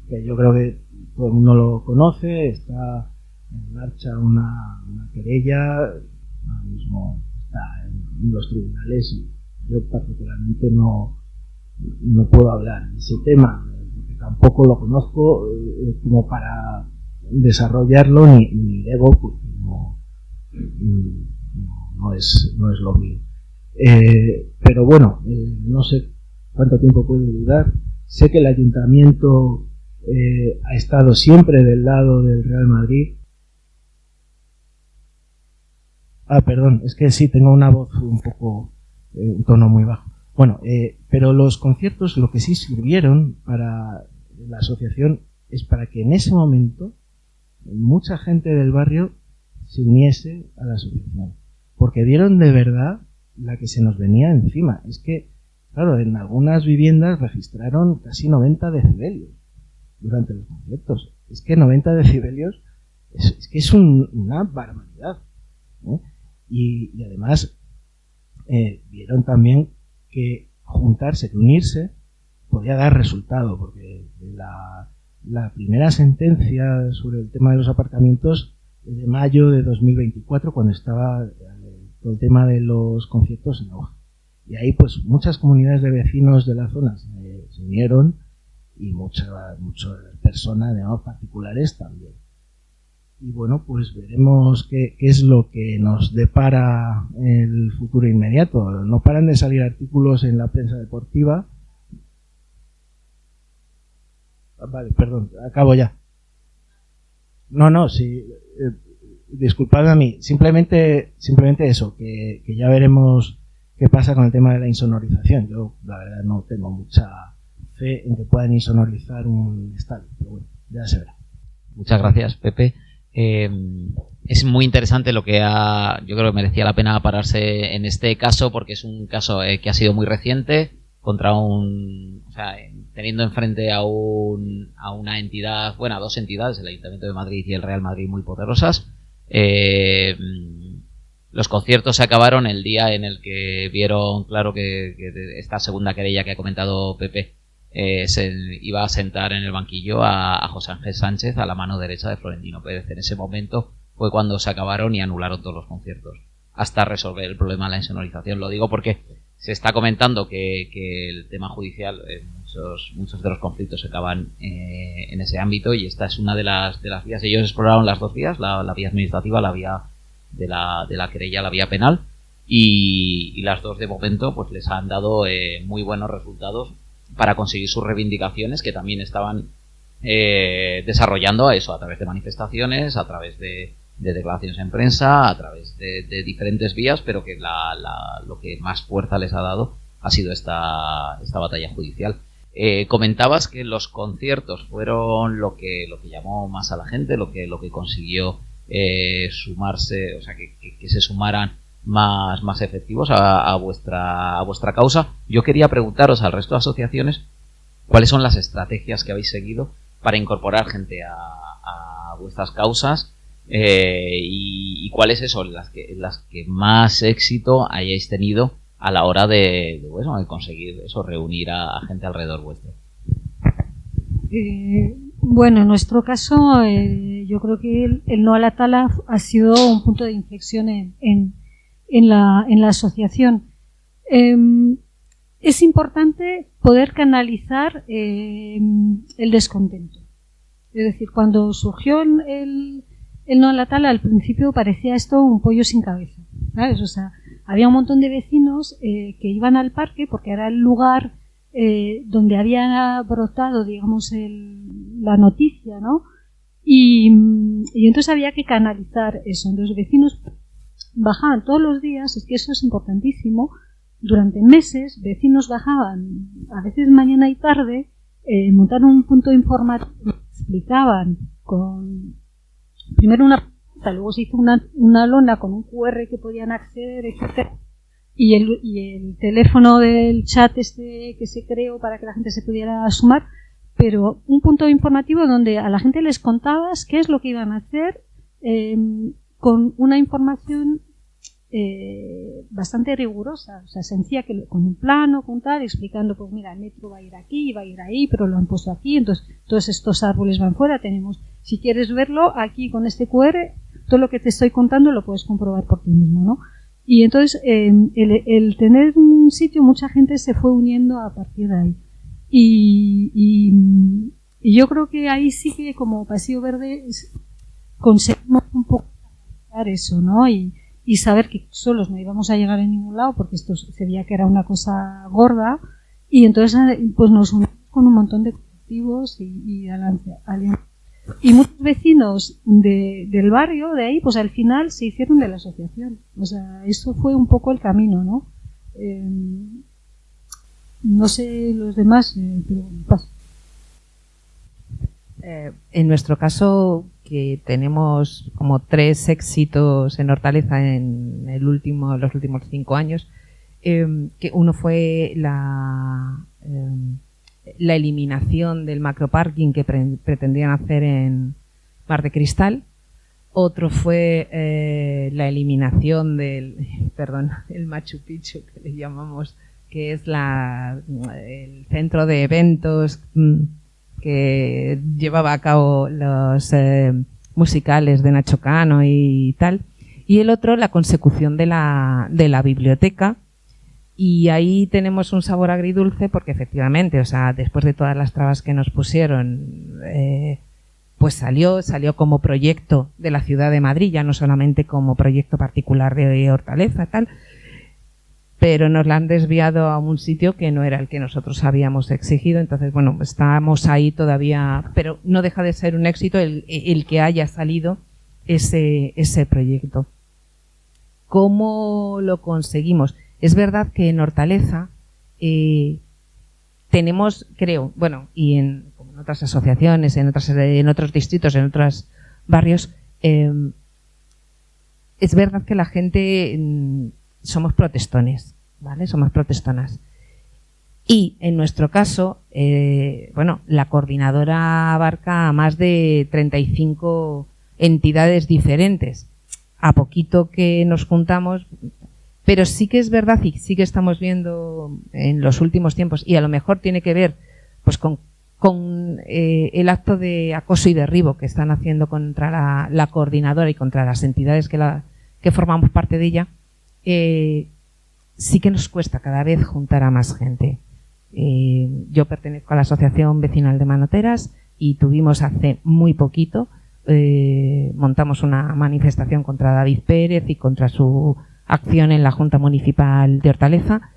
que yo creo que todo el mundo lo conoce. Está en marcha una querella, ahora mismo está en los tribunales, y yo particularmente no puedo hablar de ese tema, porque tampoco lo conozco como para desarrollarlo, ni debo, porque no es lo mío. Pero bueno, no sé cuánto tiempo puede durar. Sé que el ayuntamiento ha estado siempre del lado del Real Madrid. Perdón, es que sí, tengo una voz un poco, un tono muy bajo. Bueno, pero los conciertos lo que sí sirvieron para la asociación es para que en ese momento mucha gente del barrio se uniese a la asociación, porque vieron de verdad la que se nos venía encima. Es que, claro, en algunas viviendas registraron casi 90 decibelios durante los conciertos. Es que 90 decibelios es que es una barbaridad, ¿eh? Y además vieron también que juntarse, que unirse, podía dar resultado, porque la primera sentencia sobre el tema de los aparcamientos es de mayo de 2024, cuando estaba todo el tema de los conciertos en auge. Y ahí pues muchas comunidades de vecinos de la zona se unieron, y muchas personas, digamos, particulares también. Y bueno, pues veremos qué es lo que nos depara el futuro inmediato. No paran de salir artículos en la prensa deportiva. Vale, perdón, acabo ya. No, sí, disculpadme a mí. Simplemente eso, que ya veremos qué pasa con el tema de la insonorización. Yo, la verdad, no tengo mucha fe en que puedan insonorizar un estadio. Pero bueno, ya se verá. Muchas gracias, Pepe. Es muy interesante lo que yo creo que merecía la pena pararse en este caso, porque es un caso que ha sido muy reciente contra teniendo enfrente a una entidad, bueno, a dos entidades, el Ayuntamiento de Madrid y el Real Madrid, muy poderosas. Los conciertos se acabaron el día en el que vieron claro que esta segunda querella que ha comentado Pepe se iba a sentar en el banquillo a José Ángel Sánchez, a la mano derecha de Florentino Pérez. En ese momento fue cuando se acabaron y anularon todos los conciertos, hasta resolver el problema de la insonorización. Lo digo porque se está comentando que el tema judicial, muchos de los conflictos se acaban en ese ámbito, y esta es una de las vías. Ellos exploraron las dos vías, la vía administrativa, la vía de la querella, la vía penal, y las dos de momento pues les han dado muy buenos resultados para conseguir sus reivindicaciones, que también estaban desarrollando a través de manifestaciones, a través de declaraciones en prensa, a través de diferentes vías, pero que lo que más fuerza les ha dado ha sido esta batalla judicial. Comentabas que los conciertos fueron lo que llamó más a la gente, lo que consiguió sumarse, o sea, que se sumaran más efectivos a vuestra causa. Yo quería preguntaros al resto de asociaciones cuáles son las estrategias que habéis seguido para incorporar gente a vuestras causas, y cuáles son las que más éxito hayáis tenido a la hora de conseguir reunir a gente alrededor vuestro. Bueno, en nuestro caso, yo creo que el no a la tala ha sido un punto de inflexión en la asociación. Es importante poder canalizar el descontento. Es decir, cuando surgió el no a la tala, al principio parecía esto un pollo sin cabeza, ¿sabes? O sea, había un montón de vecinos que iban al parque porque era el lugar donde había brotado, digamos, la noticia, ¿no? Y entonces había que canalizar eso. Entonces los vecinos bajaban todos los días, es que eso es importantísimo. Durante meses, vecinos bajaban, a veces mañana y tarde, montaron un punto informativo, explicaban primero una pregunta, luego se hizo una lona con un QR que podían acceder, etc. Y el teléfono del chat que se creó para que la gente se pudiera sumar, pero un punto informativo donde a la gente les contabas qué es lo que iban a hacer, con una información bastante rigurosa, o sea, sencilla, con un plano, con tal, explicando, pues mira, el metro va a ir aquí, va a ir ahí, pero lo han puesto aquí, entonces todos estos árboles van fuera, si quieres verlo, aquí con este QR, todo lo que te estoy contando lo puedes comprobar por ti mismo, ¿no? Y entonces el tener un sitio, mucha gente se fue uniendo a partir de ahí. Y yo creo que ahí sí que como Pasillo Verde conseguimos un poco eso, ¿no? Y saber que solos no íbamos a llegar a ningún lado porque esto se veía que era una cosa gorda, y entonces pues nos unimos con un montón de colectivos y alianzas. Y muchos vecinos del barrio de ahí, pues al final se hicieron de la asociación. O sea, eso fue un poco el camino, ¿no? No sé los demás, pero paso. En nuestro caso, que tenemos como 3 éxitos en Hortaleza en los últimos 5 años, que uno fue la eliminación del macroparking que pretendían hacer en Mar de Cristal. Otro fue la eliminación el Machu Picchu, que le llamamos, que es el centro de eventos que llevaba a cabo los musicales de Nacho Cano y tal. Y el otro, la consecución de la biblioteca. Y ahí tenemos un sabor agridulce porque efectivamente, o sea, después de todas las trabas que nos pusieron, pues salió como proyecto de la ciudad de Madrid, ya no solamente como proyecto particular de Hortaleza, tal, pero nos la han desviado a un sitio que no era el que nosotros habíamos exigido. Entonces, bueno, estamos ahí todavía, pero no deja de ser un éxito el que haya salido ese proyecto. ¿Cómo lo conseguimos? Es verdad que en Hortaleza tenemos, creo, bueno, y en otras asociaciones, en otros distritos, en otros barrios, es verdad que la gente somos protestones, ¿vale? Somos protestonas. Y en nuestro caso, bueno, la coordinadora abarca a más de 35 entidades diferentes. A poquito que nos juntamos, pero sí que es verdad y sí que estamos viendo en los últimos tiempos, y a lo mejor tiene que ver pues con el acto de acoso y derribo que están haciendo contra la coordinadora y contra las entidades que formamos parte de ella, sí que nos cuesta cada vez juntar a más gente. Yo pertenezco a la Asociación Vecinal de Manoteras y tuvimos hace muy poquito, montamos una manifestación contra David Pérez y contra su acción en la Junta Municipal de Hortaleza,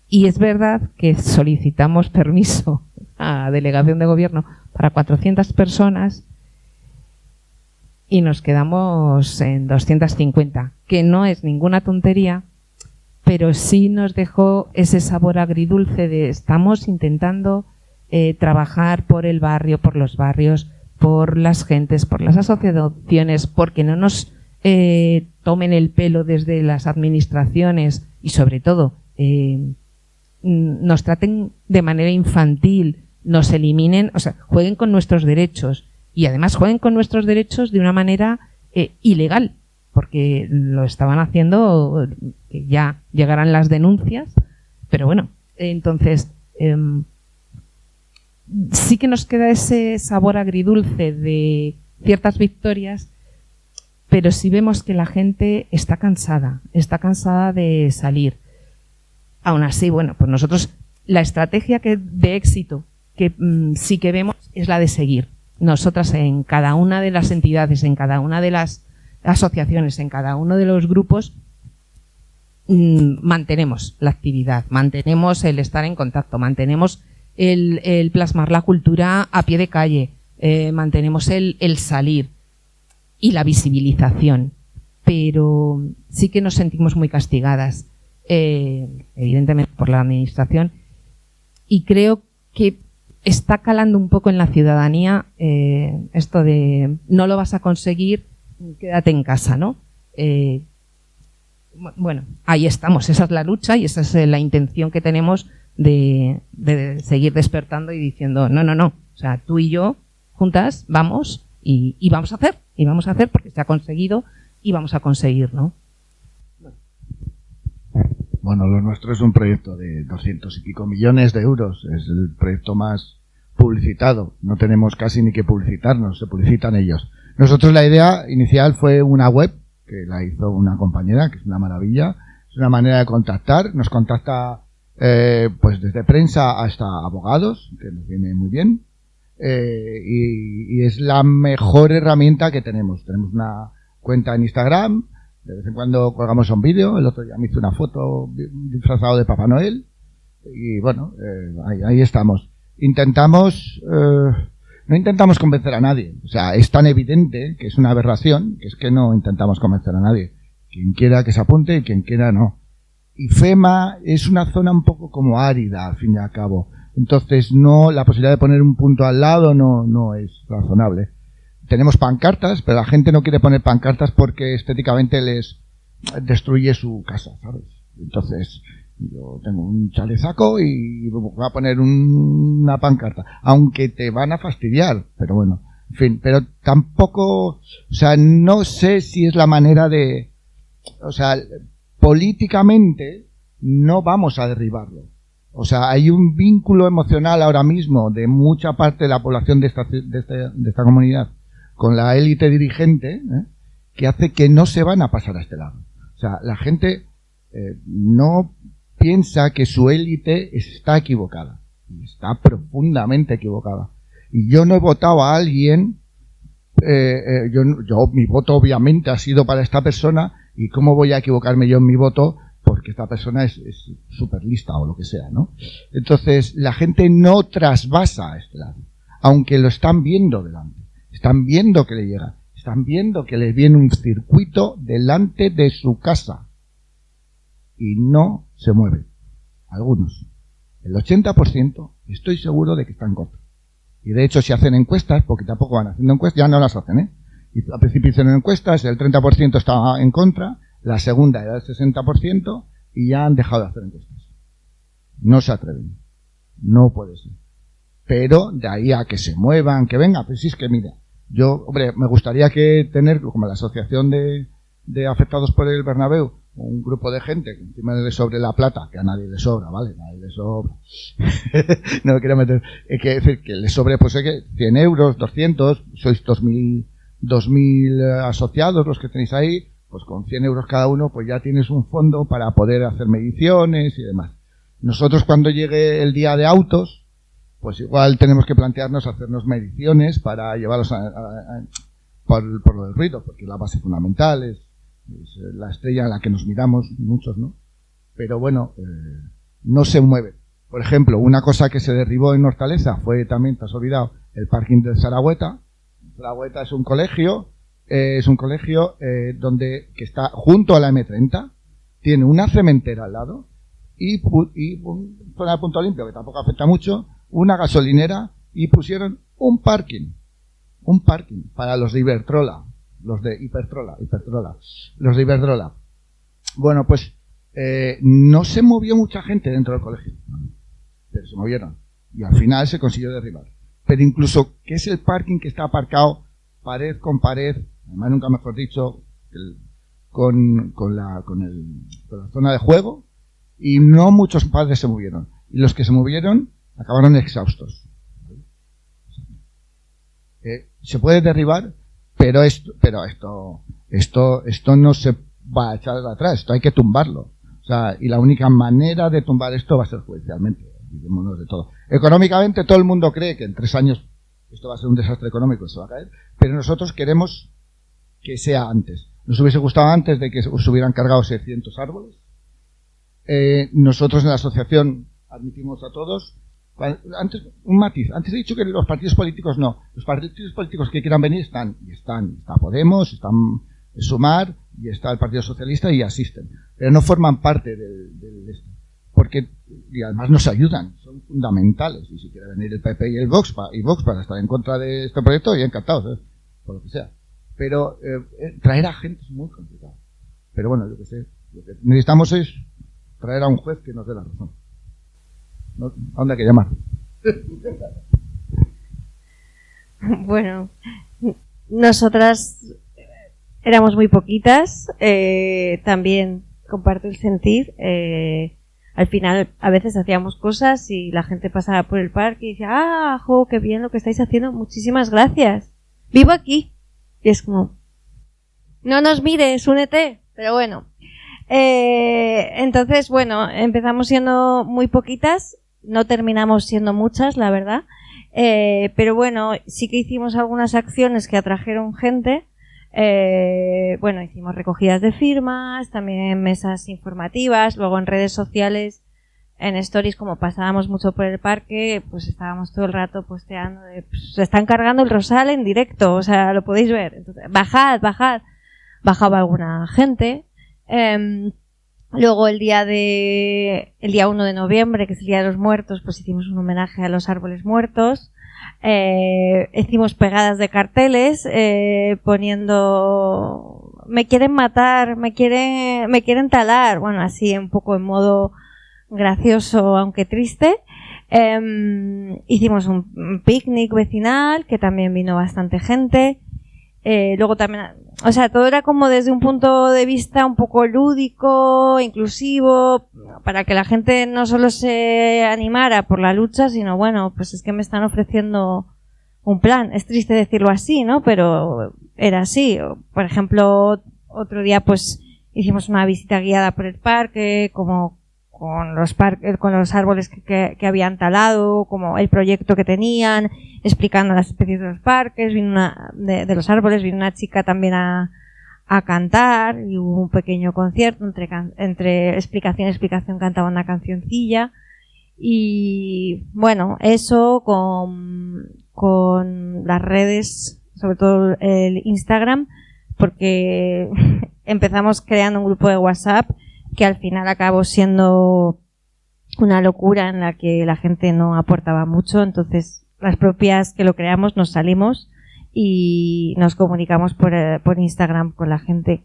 y es verdad que solicitamos permiso a Delegación de Gobierno para 400 personas y nos quedamos en 250, que no es ninguna tontería, pero sí nos dejó ese sabor agridulce de estamos intentando trabajar por el barrio, por los barrios, por las gentes, por las asociaciones, porque no nos tomen el pelo desde las administraciones y sobre todo nos traten de manera infantil, nos eliminen, o sea, jueguen con nuestros derechos y además jueguen con nuestros derechos de una manera ilegal, porque lo estaban haciendo, que ya llegarán las denuncias, pero bueno, entonces sí que nos queda ese sabor agridulce de ciertas victorias, pero sí vemos que la gente está cansada de salir. Aún así, bueno, pues nosotros la estrategia de éxito que sí que vemos es la de seguir. Nosotras en cada una de las entidades, en cada una de las asociaciones, en cada uno de los grupos, mantenemos la actividad, mantenemos el estar en contacto, mantenemos el plasmar la cultura a pie de calle, mantenemos el salir y la visibilización, pero sí que nos sentimos muy castigadas, evidentemente por la administración, y creo que está calando un poco en la ciudadanía esto de no lo vas a conseguir, quédate en casa, ¿no? Bueno, ahí estamos, esa es la lucha y esa es la intención que tenemos de seguir despertando y diciendo no, o sea, tú y yo juntas vamos y vamos a hacer porque se ha conseguido y vamos a conseguir, ¿no? Bueno, lo nuestro es un proyecto de 200 y pico millones de euros, es el proyecto más publicitado, no tenemos casi ni que publicitarnos, se publicitan ellos. Nosotros la idea inicial fue una web que la hizo una compañera, que es una maravilla, es una manera de contactar, nos contacta pues desde prensa hasta abogados, que nos viene muy bien, y es la mejor herramienta que tenemos. Tenemos una cuenta en Instagram, de vez en cuando colgamos un vídeo, el otro día me hizo una foto disfrazado de Papá Noel, y bueno, ahí estamos. No intentamos convencer a nadie, o sea, es tan evidente que es una aberración, que es que no intentamos convencer a nadie. Quien quiera que se apunte y quien quiera no. Y FEMA es una zona un poco como árida, al fin y al cabo. Entonces, la posibilidad de poner un punto al lado no es razonable. Tenemos pancartas, pero la gente no quiere poner pancartas porque estéticamente les destruye su casa, ¿sabes? Entonces, yo tengo un chalezaco y voy a poner una pancarta, aunque te van a fastidiar, pero bueno, en fin, pero tampoco, o sea, no sé si es la manera de, o sea, políticamente no vamos a derribarlo. O sea, hay un vínculo emocional ahora mismo de mucha parte de la población de esta comunidad con la élite dirigente, que hace que no se van a pasar a este lado. O sea, la gente no piensa que su élite está equivocada. Está profundamente equivocada. Y yo no he votado a alguien, mi voto obviamente ha sido para esta persona, y cómo voy a equivocarme yo en mi voto porque esta persona es súper lista o lo que sea, ¿no? Entonces, la gente no trasvasa a este lado, aunque lo están viendo delante. Están viendo que le llega, están viendo que les viene un circuito delante de su casa y no se mueve. Algunos. El 80% estoy seguro de que está en contra. Y de hecho, si hacen encuestas, poquito a poco van haciendo encuestas, ya no las hacen, ¿eh? Y al principio hicieron encuestas, el 30% estaba en contra, la segunda era el 60%, y ya han dejado de hacer encuestas. No se atreven. No puede ser. Pero de ahí a que se muevan, que venga, pues sí, es que mira, yo, hombre, me gustaría que tener, como la asociación de afectados por el Bernabéu, un grupo de gente que encima le sobre la plata, que a nadie le sobra, ¿vale? Nadie le sobra. No me quiero meter. Es decir, que le sobre, pues, 100 euros, 200, sois 2.000 asociados los que tenéis ahí, pues con 100 euros cada uno, pues ya tienes un fondo para poder hacer mediciones y demás. Nosotros, cuando llegue el día de autos, pues igual tenemos que plantearnos hacernos mediciones para llevarlos por lo del ruido, porque la base fundamental es la estrella en la que nos miramos, muchos, ¿no? Pero bueno, no se mueve. Por ejemplo, una cosa que se derribó en Hortaleza fue también, te has olvidado, el parking de Zaragoeta. Zaragoeta es un colegio donde que está junto a la M30, tiene una cementera al lado y zona de punto limpio, que tampoco afecta mucho, una gasolinera, y pusieron un parking para los de Iberdrola, los de Iberdrola. Bueno, pues no se movió mucha gente dentro del colegio, pero se movieron y al final se consiguió derribar. Pero incluso que es el parking que está aparcado pared con pared, además nunca mejor dicho, con la zona de juego, y no muchos padres se movieron. Y los que se movieron acabaron exhaustos. Se puede derribar, pero esto no se va a echar atrás, esto hay que tumbarlo. O sea, y la única manera de tumbar esto va a ser judicialmente. Olvidémonos de todo. Económicamente todo el mundo cree que en 3 años esto va a ser un desastre económico y se va a caer, pero nosotros queremos que sea antes. Nos hubiese gustado antes de que se hubieran cargado 600 árboles. Nosotros en la asociación admitimos a todos. Antes, un matiz. Antes he dicho que los partidos políticos no. Los partidos políticos que quieran venir están. Está Podemos, está Sumar y está el Partido Socialista y asisten. Pero no forman parte del porque, y además nos ayudan, son fundamentales. Y si quiere venir el PP y el Vox para estar en contra de este proyecto, y encantados, por lo que sea. Pero traer a gente es muy complicado. Pero bueno, yo que sé, lo que necesitamos es traer a un juez que nos dé la razón. ¿No? ¿A dónde hay que llamar? Bueno, nosotras éramos muy poquitas, también comparto el sentir. Al final, a veces hacíamos cosas y la gente pasaba por el parque y decía, ¡ah, jo, qué bien lo que estáis haciendo! Muchísimas gracias. Vivo aquí. Y es como, no nos mires, únete. Pero bueno. Entonces, bueno, empezamos siendo muy poquitas. No terminamos siendo muchas, la verdad. Pero bueno, sí que hicimos algunas acciones que atrajeron gente. Bueno, hicimos recogidas de firmas, también mesas informativas, luego en redes sociales, en stories, como pasábamos mucho por el parque, pues estábamos todo el rato posteando de, pues, se están cargando el Rosal en directo, o sea, lo podéis ver. Entonces, bajad. Bajaba alguna gente. Luego el día 1 de noviembre, que es el Día de los Muertos, pues hicimos un homenaje a los árboles muertos. Hicimos pegadas de carteles poniendo me quieren matar, me quieren talar, bueno, así un poco en modo gracioso aunque triste. Hicimos un picnic vecinal que también vino bastante gente. Luego también, o sea, todo era como desde un punto de vista un poco lúdico, inclusivo, para que la gente no solo se animara por la lucha, sino bueno, pues es que me están ofreciendo un plan. Es triste decirlo así, ¿no? Pero era así. Por ejemplo, otro día pues hicimos una visita guiada por el parque, como con los árboles que habían talado, como el proyecto que tenían, explicando las especies de los parques, de los árboles, vino una chica también a cantar, y hubo un pequeño concierto, entre explicación y explicación cantaba una cancioncilla, y bueno, eso con las redes, sobre todo el Instagram, porque empezamos creando un grupo de WhatsApp que al final acabó siendo una locura en la que la gente no aportaba mucho, entonces las propias que lo creamos nos salimos y nos comunicamos por Instagram con la gente.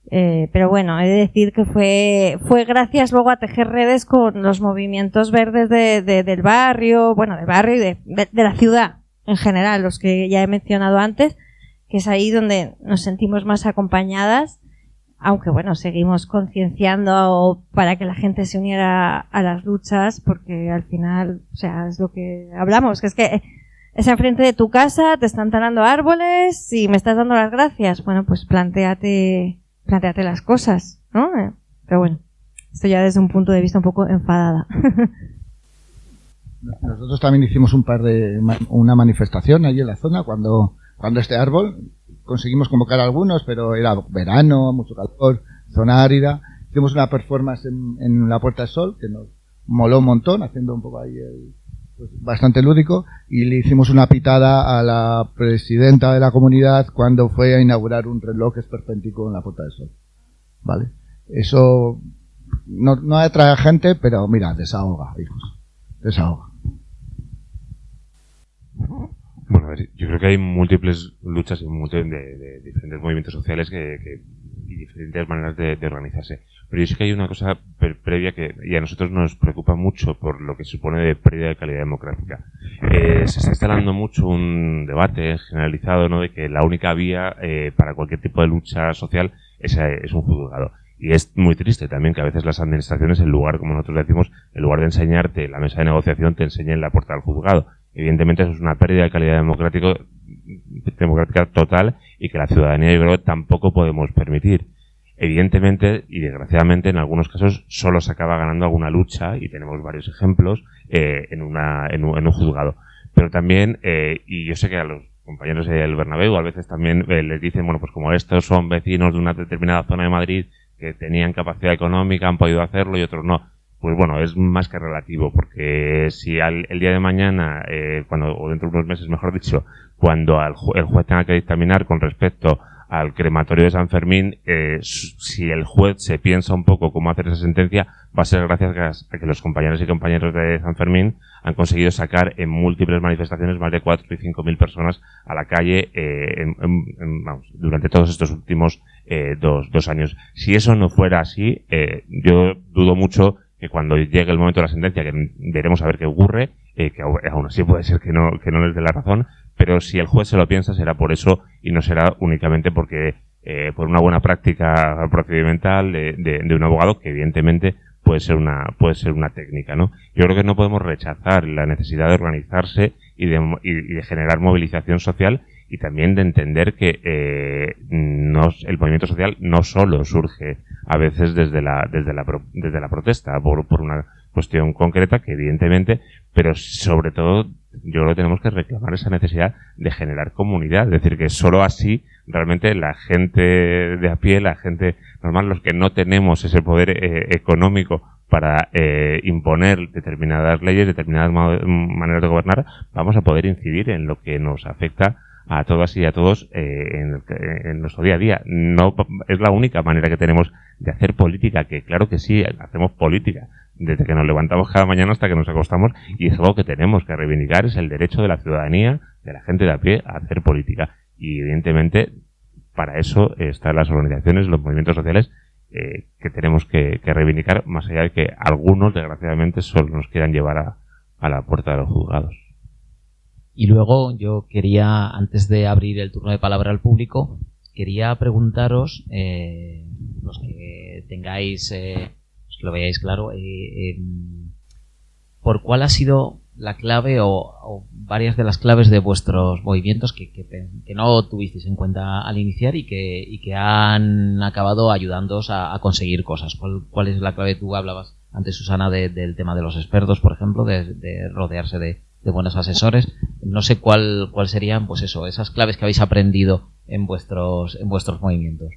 Pero bueno, he de decir que fue gracias luego a tejer redes con los movimientos verdes del barrio, bueno, del barrio y de la ciudad en general, los que ya he mencionado antes, que es ahí donde nos sentimos más acompañadas, aunque bueno, seguimos concienciando para que la gente se uniera a las luchas, porque al final, o sea, es lo que hablamos, que es enfrente de tu casa, te están talando árboles y me estás dando las gracias. Bueno, pues plantéate las cosas, ¿no? Pero bueno, esto ya desde un punto de vista un poco enfadada. Nosotros también hicimos una manifestación allí en la zona cuando este árbol, conseguimos convocar a algunos, pero era verano, mucho calor, zona árida. Hicimos una performance en la Puerta del Sol que nos moló un montón, haciendo un poco ahí pues, bastante lúdico, y le hicimos una pitada a la presidenta de la comunidad cuando fue a inaugurar un reloj esperpéntico en la Puerta del Sol. ¿Vale? Eso no atrae a gente, pero mira, desahoga, hijos. Desahoga. Bueno, a ver, yo creo que hay múltiples luchas y de diferentes movimientos sociales y diferentes maneras de organizarse. Pero yo sí que hay una cosa previa y a nosotros nos preocupa mucho por lo que supone de pérdida de calidad democrática. Se está instalando mucho un debate generalizado, ¿no?, de que la única vía para cualquier tipo de lucha social es un juzgado. Y es muy triste también que a veces las administraciones, en lugar, como nosotros decimos, en lugar de enseñarte la mesa de negociación, te enseñen la puerta del juzgado. Evidentemente eso es una pérdida de calidad democrática total y que la ciudadanía, yo creo, tampoco podemos permitir. Evidentemente y desgraciadamente en algunos casos solo se acaba ganando alguna lucha, y tenemos varios ejemplos en un juzgado. Pero también, y yo sé que a los compañeros del Bernabéu a veces también les dicen, bueno, pues como estos son vecinos de una determinada zona de Madrid que tenían capacidad económica, han podido hacerlo y otros no. Pues bueno, es más que relativo, porque si el día de mañana, o dentro de unos meses, mejor dicho, cuando el juez tenga que dictaminar con respecto al crematorio de San Fermín, si el juez se piensa un poco cómo hacer esa sentencia, va a ser gracias a que los compañeros y compañeras de San Fermín han conseguido sacar en múltiples manifestaciones más de 4.000 y 5.000 personas a la calle durante todos estos últimos dos años. Si eso no fuera así, yo dudo mucho que cuando llegue el momento de la sentencia, que veremos a ver qué ocurre, que aún así puede ser que no les dé la razón, pero si el juez se lo piensa será por eso y no será únicamente porque por una buena práctica procedimental de un abogado, que evidentemente puede ser una técnica, ¿no? Yo creo que no podemos rechazar la necesidad de organizarse y de generar movilización social, y también de entender que el movimiento social no solo surge a veces desde la protesta por una cuestión concreta, que evidentemente, pero sobre todo yo creo que tenemos que reclamar esa necesidad de generar comunidad, es decir, que solo así realmente la gente de a pie, la gente normal, los que no tenemos ese poder económico para imponer determinadas leyes, determinadas maneras de gobernar, vamos a poder incidir en lo que nos afecta a todas y a todos en nuestro día a día. No es la única manera que tenemos de hacer política, que claro que sí, hacemos política desde que nos levantamos cada mañana hasta que nos acostamos, y es algo que tenemos que reivindicar, es el derecho de la ciudadanía, de la gente de a pie, a hacer política. Y evidentemente para eso están las organizaciones, los movimientos sociales que tenemos que reivindicar, más allá de que algunos desgraciadamente solo nos quieran llevar a la puerta de los juzgados. Y luego yo quería, antes de abrir el turno de palabra al público, quería preguntaros, los que tengáis, los que lo veáis claro, por cuál ha sido la clave o varias de las claves de vuestros movimientos que no tuvisteis en cuenta al iniciar y que han acabado ayudándoos a conseguir cosas. ¿Cuál es la clave? Tú hablabas antes, Susana, del tema de los expertos, por ejemplo, de rodearse de buenos asesores. No sé cuál serían, pues eso, esas claves que habéis aprendido en vuestros movimientos.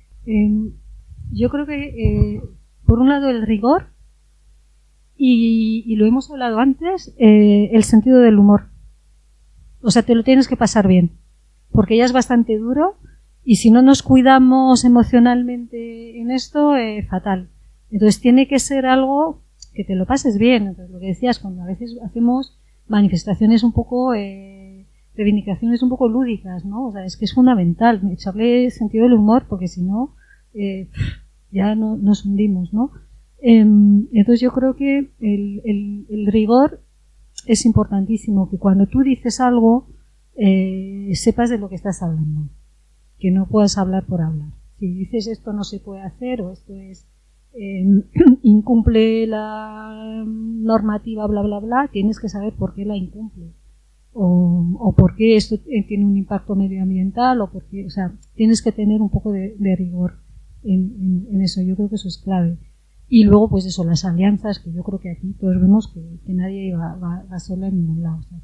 Yo creo que por un lado el rigor y lo hemos hablado antes, el sentido del humor. O sea, te lo tienes que pasar bien, porque ya es bastante duro, y si no nos cuidamos emocionalmente en esto, fatal. Entonces tiene que ser algo que te lo pases bien. Entonces, lo que decías, cuando a veces hacemos manifestaciones un poco, reivindicaciones un poco lúdicas, ¿no? O sea, es que es fundamental echarle sentido del humor, porque si no, ya no nos hundimos, ¿no? Entonces yo creo que el rigor es importantísimo, que cuando tú dices algo, sepas de lo que estás hablando, que no puedas hablar por hablar. Si dices esto no se puede hacer, o esto es incumple la normativa, bla, bla, bla, tienes que saber por qué la incumple. O por qué esto tiene un impacto medioambiental, o porque, o sea, tienes que tener un poco de rigor en eso. Yo creo que eso es clave. Y luego, pues eso, las alianzas, que yo creo que aquí todos vemos que nadie va sola en ningún lado. O sea,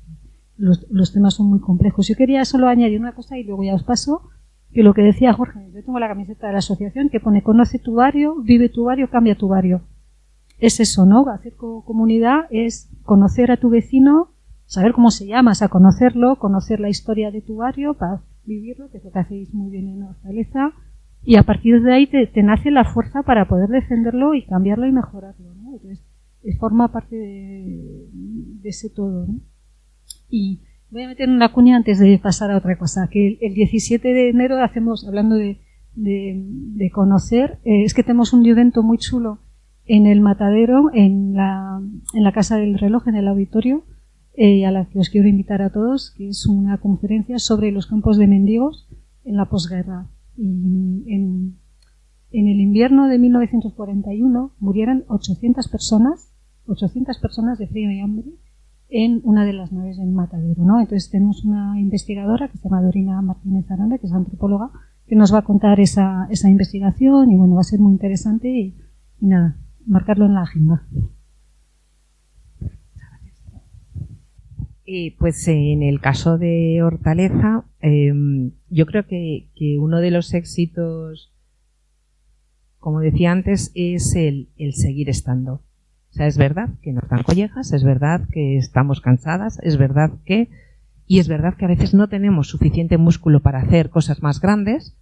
los temas son muy complejos. Yo quería solo añadir una cosa y luego ya os paso, que lo que decía Jorge, yo tengo la camiseta de la asociación que pone: conoce tu barrio, vive tu barrio, cambia tu barrio. Es eso, ¿no? Hacer comunidad es conocer a tu vecino, saber cómo se llama, o sea, conocerlo, conocer la historia de tu barrio para vivirlo, que es lo que hacéis muy bien en Hortaleza, y a partir de ahí te nace la fuerza para poder defenderlo y cambiarlo y mejorarlo, ¿no? Entonces, forma parte de ese todo, ¿no? Y voy a meter una cuña antes de pasar a otra cosa, que el 17 de enero hacemos, hablando de conocer, es que tenemos un evento muy chulo en el Matadero, en la Casa del Reloj, en el auditorio, a la que os quiero invitar a todos, que es una conferencia sobre los campos de mendigos en la posguerra. Y en el invierno de 1941 murieron 800 personas de frío y hambre en una de las naves del Matadero, ¿no? Entonces tenemos una investigadora que se llama Dorina Martínez Aranda, que es antropóloga, que nos va a contar esa investigación, y bueno, va a ser muy interesante y nada, marcarlo en la agenda. Pues en el caso de Hortaleza, yo creo que uno de los éxitos, como decía antes, es el seguir estando. O sea, es verdad que nos dan collejas, es verdad que estamos cansadas, es verdad que a veces no tenemos suficiente músculo para hacer cosas más grandes,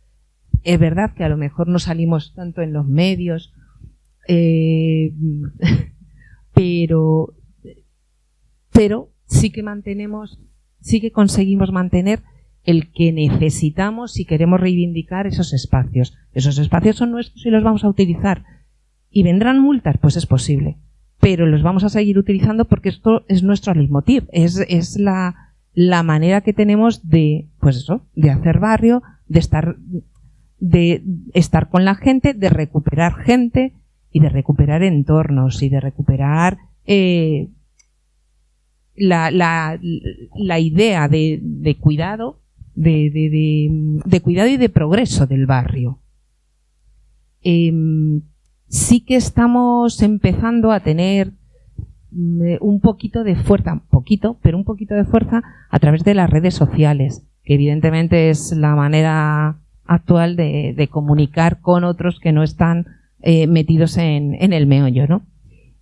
es verdad que a lo mejor no salimos tanto en los medios, pero sí que conseguimos mantener el que necesitamos si queremos reivindicar esos espacios. Esos espacios son nuestros y los vamos a utilizar. ¿Y vendrán multas? Pues es posible. Pero los vamos a seguir utilizando porque esto es nuestro leitmotiv. Es la manera que tenemos de, pues eso, de hacer barrio, de estar con la gente, de recuperar gente y de recuperar entornos y de recuperar la idea de cuidado, de cuidado y de progreso del barrio. Sí que estamos empezando a tener un poquito de fuerza a través de las redes sociales, que evidentemente es la manera actual de comunicar con otros que no están metidos en el meollo, ¿no?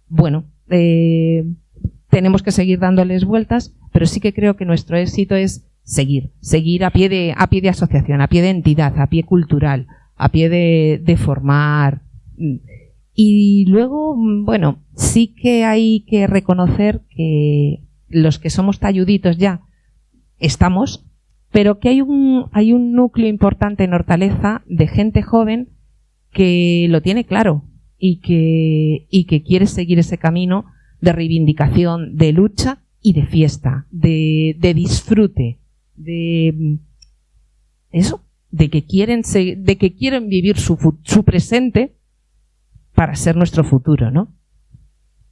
Bueno, tenemos que seguir dándoles vueltas, pero sí que creo que nuestro éxito es seguir a pie de asociación, a pie de entidad, a pie cultural, a pie de formar. Y luego, bueno, sí que hay que reconocer que los que somos talluditos ya estamos, pero que hay un núcleo importante en Hortaleza de gente joven que lo tiene claro y que quiere seguir ese camino de reivindicación, de lucha y de fiesta, de disfrute, de eso, de que quieren vivir su presente para ser nuestro futuro, ¿no?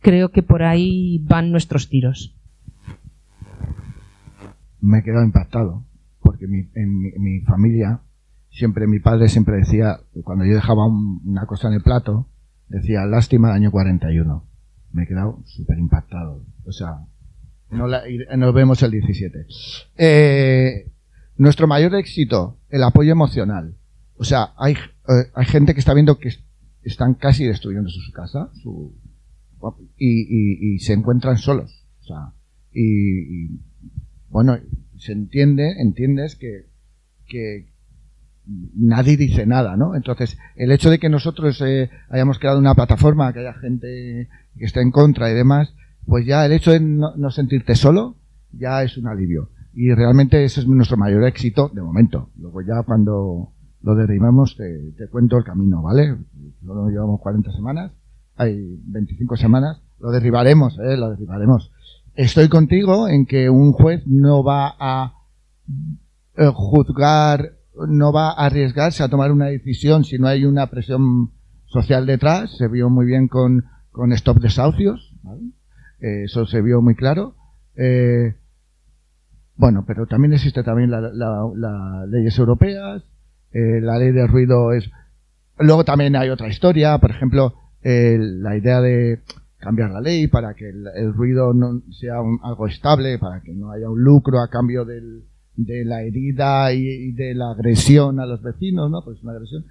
Creo que por ahí van nuestros tiros. Me he quedado impactado, porque en mi familia, mi padre siempre decía, cuando yo dejaba una cosa en el plato, decía: lástima del año 41. Me he quedado súper impactado. O sea, nos vemos el 17. Nuestro mayor éxito, el apoyo emocional. O sea, hay gente que está viendo que están casi destruyendo su casa y se encuentran solos. O sea, y bueno, entiendes que nadie dice nada, ¿no? Entonces, el hecho de que nosotros hayamos creado una plataforma, que haya gente que esté en contra y demás, pues ya el hecho de no sentirte solo ya es un alivio. Y realmente ese es nuestro mayor éxito de momento. Luego ya cuando lo derribamos te cuento el camino, ¿vale? Solo llevamos 40 semanas, hay 25 semanas, lo derribaremos, lo derribaremos. Estoy contigo en que un juez no va a juzgar, no va a arriesgarse a tomar una decisión si no hay una presión social detrás. Se vio muy bien con Stop Desahucios, ¿vale? Eso se vio muy claro. Bueno, pero también existe también las leyes europeas, la ley del ruido es... Luego también hay otra historia, por ejemplo, la idea de cambiar la ley para que el ruido no sea algo estable, para que no haya un lucro a cambio de la herida y de la agresión a los vecinos, ¿no? Pues una agresión.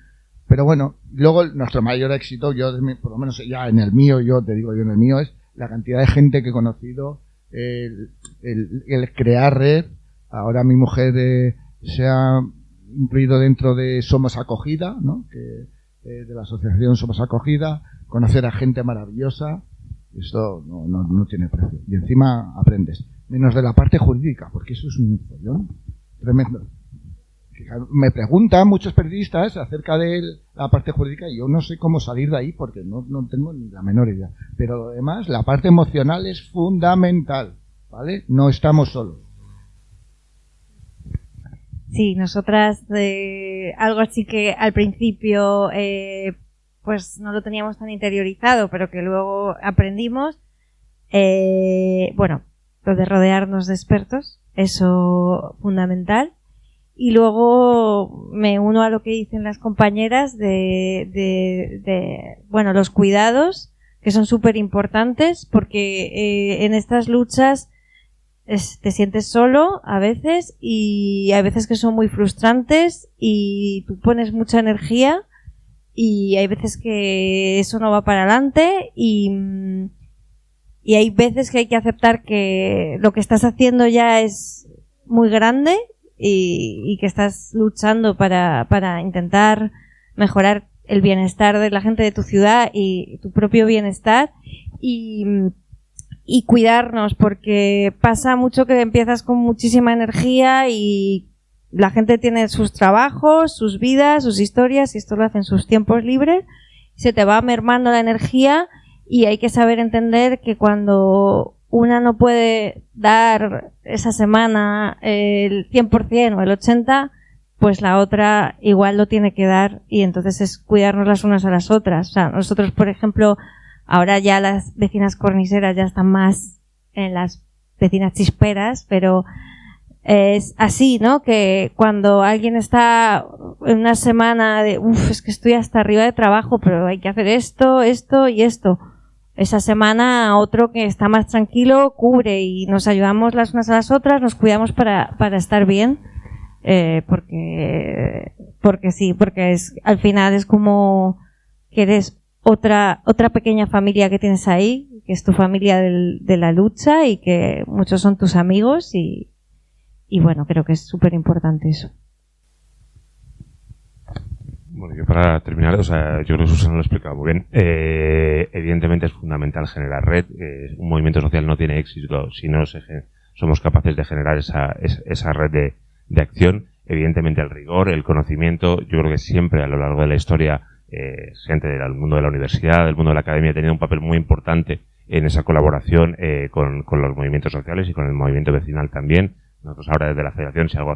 Pero bueno, luego nuestro mayor éxito, yo por lo menos ya en el mío, yo te digo yo en el mío, es la cantidad de gente que he conocido, el crear red. Ahora mi mujer se ha incluido dentro de Somos Acogida, ¿no? De la asociación Somos Acogida, conocer a gente maravillosa, esto no tiene precio. Y encima aprendes. Menos de la parte jurídica, porque eso es un follón tremendo. Me preguntan muchos periodistas acerca de la parte jurídica y yo no sé cómo salir de ahí porque no tengo ni la menor idea. Pero además la parte emocional es fundamental, ¿vale? No estamos solos. Sí, nosotras algo así que al principio pues no lo teníamos tan interiorizado, pero que luego aprendimos. Bueno, lo de rodearnos de expertos, eso fundamental. Y luego me uno a lo que dicen las compañeras bueno, los cuidados, que son súper importantes, porque en estas luchas te sientes solo a veces y hay veces que son muy frustrantes y tú pones mucha energía y hay veces que eso no va para adelante y hay veces que hay que aceptar que lo que estás haciendo ya es muy grande y que estás luchando para intentar mejorar el bienestar de la gente de tu ciudad y tu propio bienestar y cuidarnos, porque pasa mucho que empiezas con muchísima energía y la gente tiene sus trabajos, sus vidas, sus historias y esto lo hacen en sus tiempos libres, se te va mermando la energía y hay que saber entender que cuando una no puede dar esa semana el 100% o el 80%, pues la otra igual lo tiene que dar y entonces es cuidarnos las unas a las otras. O sea, nosotros, por ejemplo, ahora ya las vecinas corniseras ya están más en las vecinas chisperas, pero es así, ¿no? Que cuando alguien está en una semana de es que estoy hasta arriba de trabajo, pero hay que hacer esto, esto y esto. Esa semana otro que está más tranquilo cubre y nos ayudamos las unas a las otras, nos cuidamos para estar bien, porque sí, porque al final es como que eres otra pequeña familia que tienes ahí, que es tu familia de la lucha y que muchos son tus amigos y bueno, creo que es súper importante eso. Bueno, yo para terminar, o sea, yo creo que Susana lo ha explicado muy bien. Evidentemente es fundamental generar red. Un movimiento social no tiene éxito si no somos capaces de generar esa red de acción. Evidentemente el rigor, el conocimiento, yo creo que siempre a lo largo de la historia gente del mundo de la universidad, del mundo de la academia ha tenido un papel muy importante en esa colaboración con los movimientos sociales y con el movimiento vecinal también. Nosotros ahora desde la Federación, si algo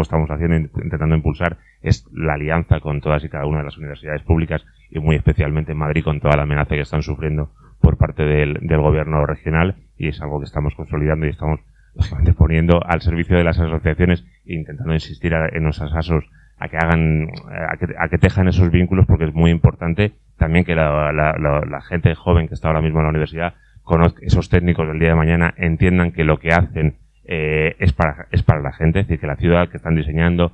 estamos haciendo, intentando impulsar, es la alianza con todas y cada una de las universidades públicas y muy especialmente en Madrid con toda la amenaza que están sufriendo por parte del gobierno regional y es algo que estamos consolidando y estamos lógicamente poniendo al servicio de las asociaciones e intentando insistir en los asos a que hagan, a que tejan esos vínculos porque es muy importante también que la gente joven que está ahora mismo en la universidad conozca, esos técnicos del día de mañana entiendan que lo que hacen es para la gente, es decir, que la ciudad que están diseñando,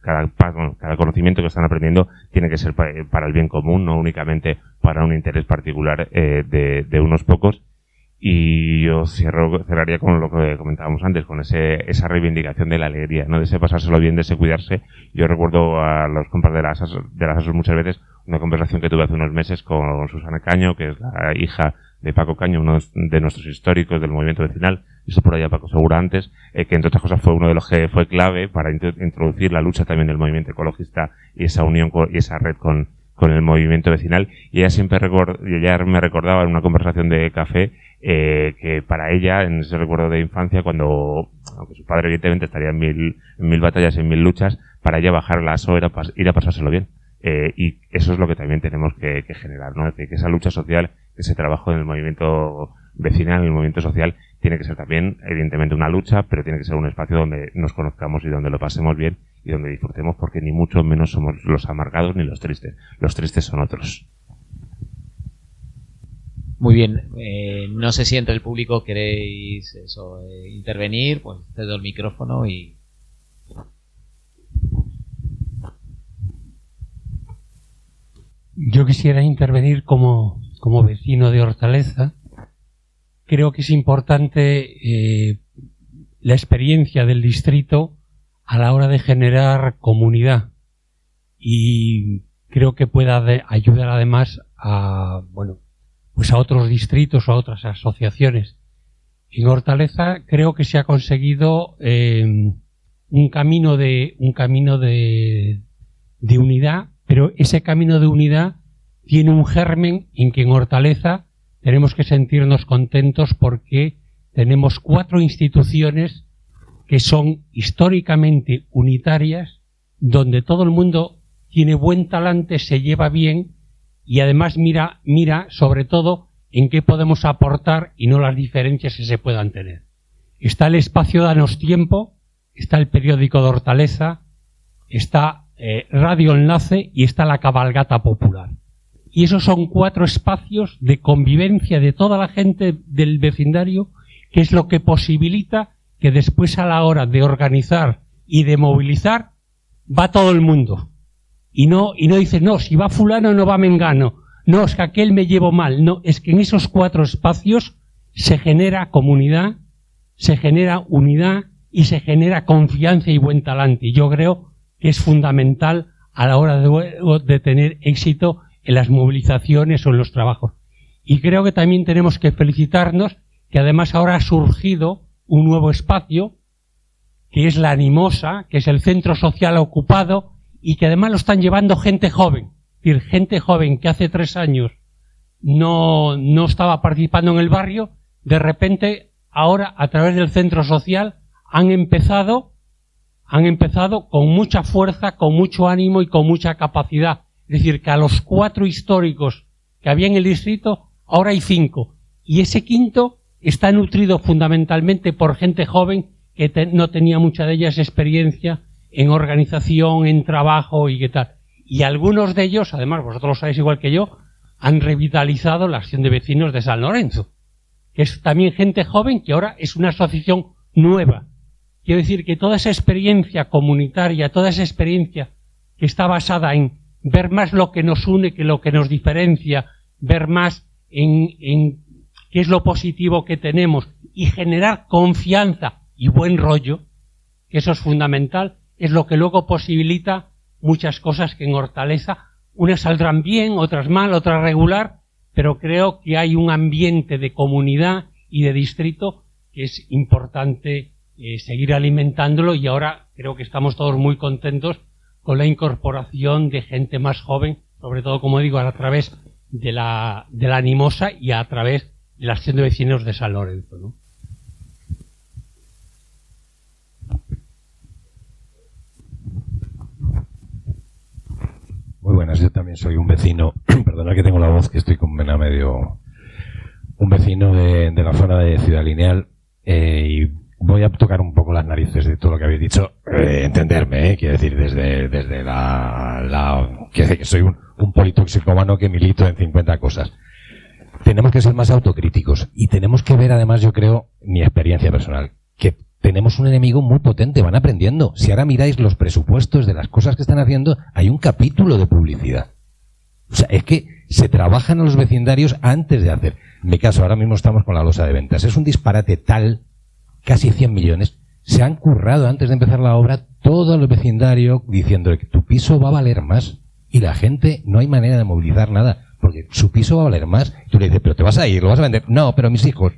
cada conocimiento que están aprendiendo tiene que ser para el bien común, no únicamente para un interés particular de unos pocos. Y yo cerraría con lo que comentábamos antes, con esa reivindicación de la alegría, ¿no? De ese pasárselo bien, de ese cuidarse. Yo recuerdo a los compas de las ASOS muchas veces una conversación que tuve hace unos meses con Susana Caño, que es la hija de Paco Caño, uno de nuestros históricos del movimiento vecinal, esto por allá Paco Segura antes, que entre otras cosas fue uno de los que fue clave para introducir la lucha también del movimiento ecologista y esa unión y esa red con el movimiento vecinal. Y ella siempre me recordaba en una conversación de café que para ella, en ese recuerdo de infancia, aunque su padre evidentemente estaría en mil batallas, en mil luchas, para ella bajar la ASO era ir a pasárselo bien. Y eso es lo que también tenemos que generar, ¿no? Es decir, que esa lucha social, ese trabajo en el movimiento vecinal, en el movimiento social, tiene que ser también, evidentemente, una lucha, pero tiene que ser un espacio donde nos conozcamos y donde lo pasemos bien y donde disfrutemos, porque ni mucho menos somos los amargados ni los tristes. Los tristes son otros. Muy bien. No sé si entre el público queréis intervenir, pues cedo el micrófono y... Yo quisiera intervenir como vecino de Hortaleza. Creo que es importante la experiencia del distrito a la hora de generar comunidad, y creo que pueda ayudar además a otros distritos o a otras asociaciones. En Hortaleza creo que se ha conseguido un camino de unidad, pero ese camino de unidad tiene un germen en que en Hortaleza tenemos que sentirnos contentos porque tenemos 4 instituciones que son históricamente unitarias, donde todo el mundo tiene buen talante, se lleva bien y además mira sobre todo en qué podemos aportar y no las diferencias que se puedan tener. Está el espacio Danos Tiempo, está el periódico de Hortaleza, está Radio Enlace y está la cabalgata popular. Y esos son 4 espacios de convivencia de toda la gente del vecindario, que es lo que posibilita que después a la hora de organizar y de movilizar va todo el mundo. Y no dice, no, si va fulano no va mengano, no, es que aquel me llevo mal. No, es que en esos 4 espacios se genera comunidad, se genera unidad y se genera confianza y buen talante. Y yo creo que es fundamental a la hora de tener éxito en las movilizaciones o en los trabajos. Y creo que también tenemos que felicitarnos que además ahora ha surgido un nuevo espacio, que es la Animosa, que es el centro social ocupado, y que además lo están llevando gente joven. Es decir, gente joven que hace 3 años no estaba participando en el barrio, de repente ahora a través del centro social han empezado con mucha fuerza, con mucho ánimo y con mucha capacidad. Es decir, que a los 4 históricos que había en el distrito, ahora hay 5. Y ese 5 está nutrido fundamentalmente por gente joven que no tenía mucha de ellas experiencia en organización, en trabajo y qué tal. Y algunos de ellos, además vosotros lo sabéis igual que yo, han revitalizado la acción de vecinos de San Lorenzo, que es también gente joven que ahora es una asociación nueva. Quiero decir que toda esa experiencia comunitaria, toda esa experiencia que está basada en ver más lo que nos une que lo que nos diferencia, ver más en qué es lo positivo que tenemos y generar confianza y buen rollo, que eso es fundamental, es lo que luego posibilita muchas cosas que en Hortaleza, unas saldrán bien, otras mal, otras regular, pero creo que hay un ambiente de comunidad y de distrito que es importante seguir alimentándolo, y ahora creo que estamos todos muy contentos con la incorporación de gente más joven, sobre todo, como digo, a través de la Animosa y a través de la acción de vecinos de San Lorenzo, ¿no? Muy buenas, yo también soy un vecino, perdona que tengo la voz que estoy con vena medio, un vecino de la zona de Ciudad Lineal, y voy a tocar un poco las narices de todo lo que habéis dicho, entenderme, quiero decir, desde quiero decir que soy un politoxicómano que milito en 50 cosas. Tenemos que ser más autocríticos y tenemos que ver, además, yo creo, mi experiencia personal, que tenemos un enemigo muy potente, van aprendiendo. Si ahora miráis los presupuestos de las cosas que están haciendo, hay un capítulo de publicidad. O sea, es que se trabajan a los vecindarios antes de hacer. En mi caso, ahora mismo estamos con la losa de ventas. Es un disparate tal, casi 100 millones. Se han currado antes de empezar la obra todo el vecindario diciendo que tu piso va a valer más. Y la gente no hay manera de movilizar nada, porque su piso va a valer más. Y tú le dices, pero te vas a ir, lo vas a vender. No, pero mis hijos.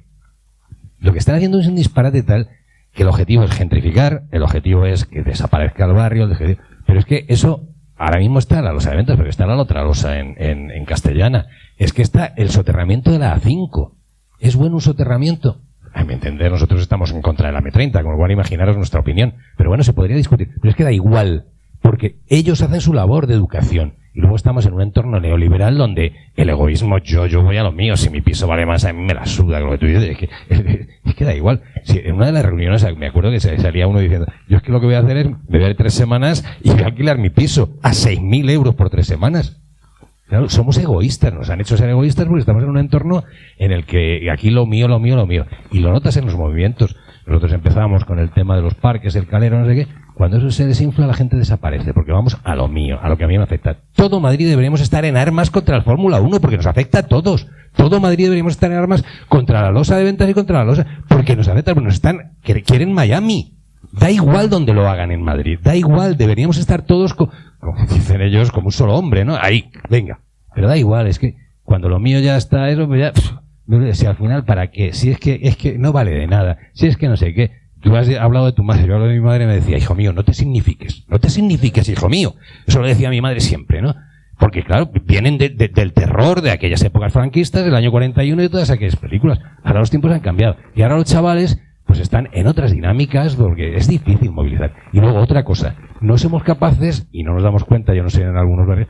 Lo que están haciendo es un disparate tal que el objetivo es gentrificar, el objetivo es que desaparezca el barrio, pero es que eso ahora mismo está en la losa de ventas, pero está en la otra losa en Castellana. Es que está el soterramiento de la A5. ¿Es bueno un soterramiento? A mi entender, nosotros estamos en contra de la M30, como van a imaginaros nuestra opinión. Pero bueno, se podría discutir. Pero es que da igual, porque ellos hacen su labor de educación. Y luego estamos en un entorno neoliberal donde el egoísmo, yo voy a lo mío, si mi piso vale más, a mí me la suda, lo que tú dices, es que da igual. Si en una de las reuniones me acuerdo que salía uno diciendo, yo es que lo que voy a hacer es, me voy a ir 3 semanas y voy a alquilar mi piso a 6.000 euros por 3 semanas. Claro, somos egoístas, nos han hecho ser egoístas porque estamos en un entorno en el que aquí lo mío. Y lo notas en los movimientos. Nosotros empezábamos con el tema de los parques, el calero, no sé qué. Cuando eso se desinfla, la gente desaparece, porque vamos a lo mío, a lo que a mí me afecta. Todo Madrid deberíamos estar en armas contra el Fórmula 1, porque nos afecta a todos. Todo Madrid deberíamos estar en armas contra la losa de ventas y contra la losa, porque nos afecta, porque quieren Miami. Da igual donde lo hagan en Madrid, da igual, deberíamos estar todos, como dicen ellos, como un solo hombre, ¿no? Ahí, venga. Pero da igual, es que cuando lo mío ya está, eso, pues ya, si al final, ¿para qué? Si es que no vale de nada, si es que no sé qué. Tú has hablado de tu madre, yo hablo de mi madre y me decía, hijo mío, no te signifiques, hijo mío. Eso lo decía mi madre siempre, ¿no? Porque claro, vienen del terror de aquellas épocas franquistas, del año 41 y de todas aquellas películas. Ahora los tiempos han cambiado. Y ahora los chavales, pues están en otras dinámicas porque es difícil movilizar. Y luego otra cosa, no somos capaces, y no nos damos cuenta, yo no sé en algunos barrios,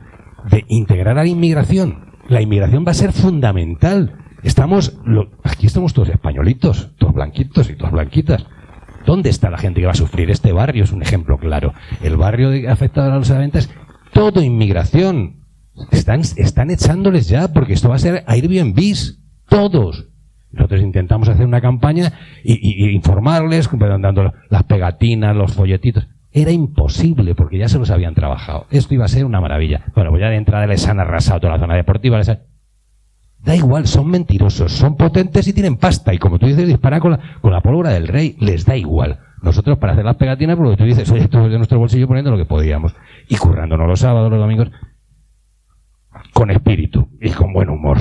de integrar a la inmigración. La inmigración va a ser fundamental. Aquí estamos todos españolitos, todos blanquitos y todas blanquitas. ¿Dónde está la gente que va a sufrir? Este barrio es un ejemplo claro. El barrio afectado a la losa de ventas, todo inmigración. Están echándoles ya, porque esto va a ser Airbnbs. Todos. Nosotros intentamos hacer una campaña y informarles, dando las pegatinas, los folletitos. Era imposible, porque ya se los habían trabajado. Esto iba a ser una maravilla. Bueno, pues ya de entrada les han arrasado toda la zona deportiva. Da igual, son mentirosos, son potentes y tienen pasta. Y como tú dices, disparan con la pólvora del rey. Les da igual. Nosotros, para hacer las pegatinas, porque tú dices, oye, esto es de nuestro bolsillo poniendo lo que podíamos. Y currándonos los sábados, los domingos, con espíritu y con buen humor.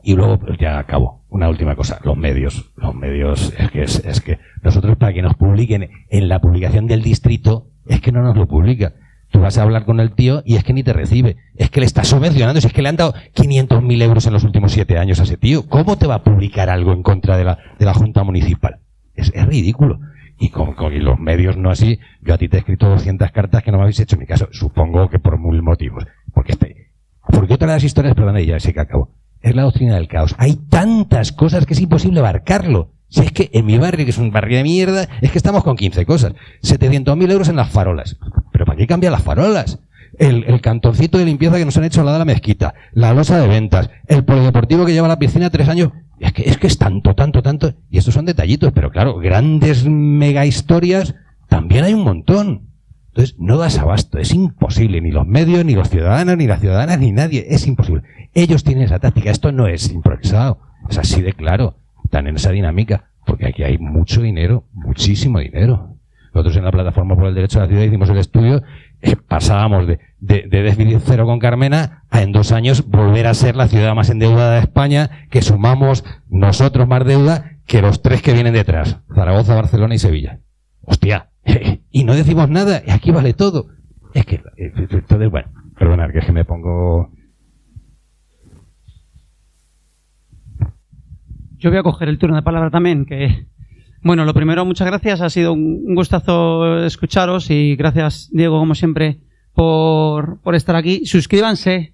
Y luego, pues ya acabo. Una última cosa. Los medios, es que nosotros, para que nos publiquen en la publicación del distrito, es que no nos lo publica. Tú vas a hablar con el tío y es que ni te recibe. Es que le está subvencionando. Si es que le han dado 500.000 euros en los últimos 7 años a ese tío. ¿Cómo te va a publicar algo en contra de la Junta Municipal? Es ridículo. Y con los medios no así. Yo a ti te he escrito 200 cartas que no me habéis hecho en mi caso. Supongo que por 1000 motivos. Porque otra de las historias, perdona, ya sé que acabo, es la doctrina del caos. Hay tantas cosas que es imposible abarcarlo. Si es que en mi barrio, que es un barrio de mierda, es que estamos con 15 cosas. 700.000 euros en las farolas. ¿Pero para qué cambian las farolas? El cantoncito de limpieza que nos han hecho al lado de la mezquita. La losa de ventas. El polideportivo que lleva a la piscina 3 años. Es que es tanto. Y estos son detallitos. Pero claro, grandes mega historias también hay un montón. Entonces, no das abasto. Es imposible. Ni los medios, ni los ciudadanos, ni las ciudadanas, ni nadie. Es imposible. Ellos tienen esa táctica. Esto no es improvisado. Es así de claro. Están en esa dinámica, porque aquí hay mucho dinero, muchísimo dinero. Nosotros en la Plataforma por el Derecho a la Ciudad hicimos el estudio, pasábamos de déficit cero con Carmena a en 2 años volver a ser la ciudad más endeudada de España, que sumamos nosotros más deuda que los 3 que vienen detrás, Zaragoza, Barcelona y Sevilla. Hostia, y no decimos nada, aquí vale todo. Es que, entonces, bueno, perdonad que es que me pongo... Yo voy a coger el turno de palabra también, que, bueno, lo primero, muchas gracias, ha sido un gustazo escucharos y gracias, Diego, como siempre, por estar aquí. Suscríbanse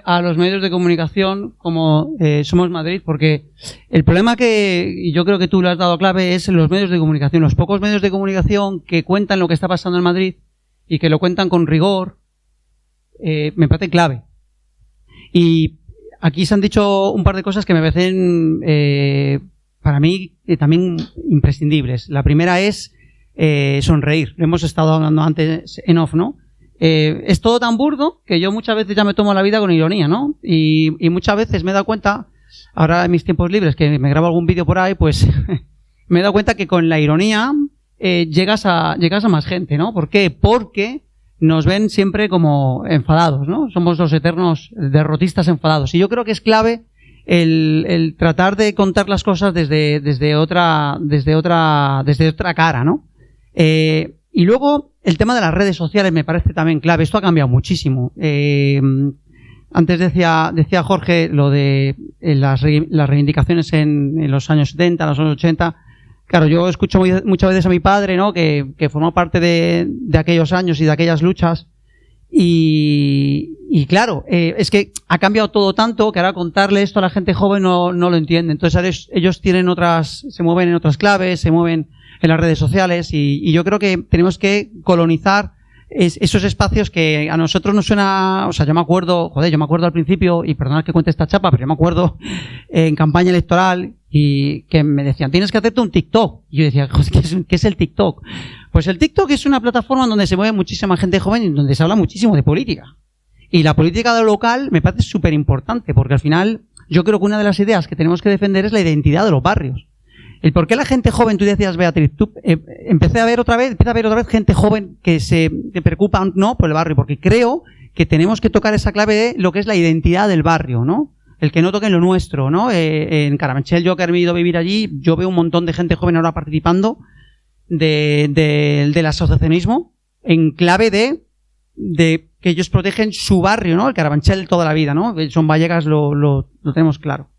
a los medios de comunicación como Somos Madrid, porque el problema y yo creo que tú le has dado clave, es los medios de comunicación, los pocos medios de comunicación que cuentan lo que está pasando en Madrid y que lo cuentan con rigor, me parece clave. Y aquí se han dicho un par de cosas que me parecen, para mí, también imprescindibles. La primera es sonreír. Lo hemos estado hablando antes en off, ¿no? es todo tan burdo que yo muchas veces ya me tomo la vida con ironía, ¿no? Y muchas veces me he dado cuenta, ahora en mis tiempos libres, que me grabo algún vídeo por ahí, pues me he dado cuenta que con la ironía llegas a más gente, ¿no? ¿Por qué? Porque nos ven siempre como enfadados, ¿no? Somos los eternos derrotistas enfadados. Y yo creo que es clave el tratar de contar las cosas desde otra cara, ¿no? Y luego el tema de las redes sociales me parece también clave. Esto ha cambiado muchísimo. Antes decía Jorge lo de las reivindicaciones en los años 70, los años 80. Claro, yo escucho muchas veces a mi padre, ¿no? Que formó parte de aquellos años y de aquellas luchas. Y claro, es que ha cambiado todo tanto que ahora contarle esto a la gente joven no lo entiende. Entonces ellos tienen se mueven en otras claves, se mueven en las redes sociales y yo creo que tenemos que colonizar esos espacios que a nosotros nos suena. O sea, yo me acuerdo al principio, y perdonad que cuente esta chapa, pero yo me acuerdo en campaña electoral y que me decían, tienes que hacerte un TikTok. Y yo decía, ¿qué es el TikTok? Pues el TikTok es una plataforma donde se mueve muchísima gente joven y donde se habla muchísimo de política. Y la política de lo local me parece súper importante, porque al final yo creo que una de las ideas que tenemos que defender es la identidad de los barrios. El por qué la gente joven, tú decías, Beatriz, empieza a ver otra vez gente joven que se preocupa, ¿no?, por el barrio, porque creo que tenemos que tocar esa clave de lo que es la identidad del barrio, ¿no? El que no toque lo nuestro, ¿no? En Carabanchel, yo que he ido a vivir allí, yo veo un montón de gente joven ahora participando del asociacionismo en clave de que ellos protegen su barrio, ¿no? El Carabanchel toda la vida, ¿no? Son Vallecas, lo tenemos claro.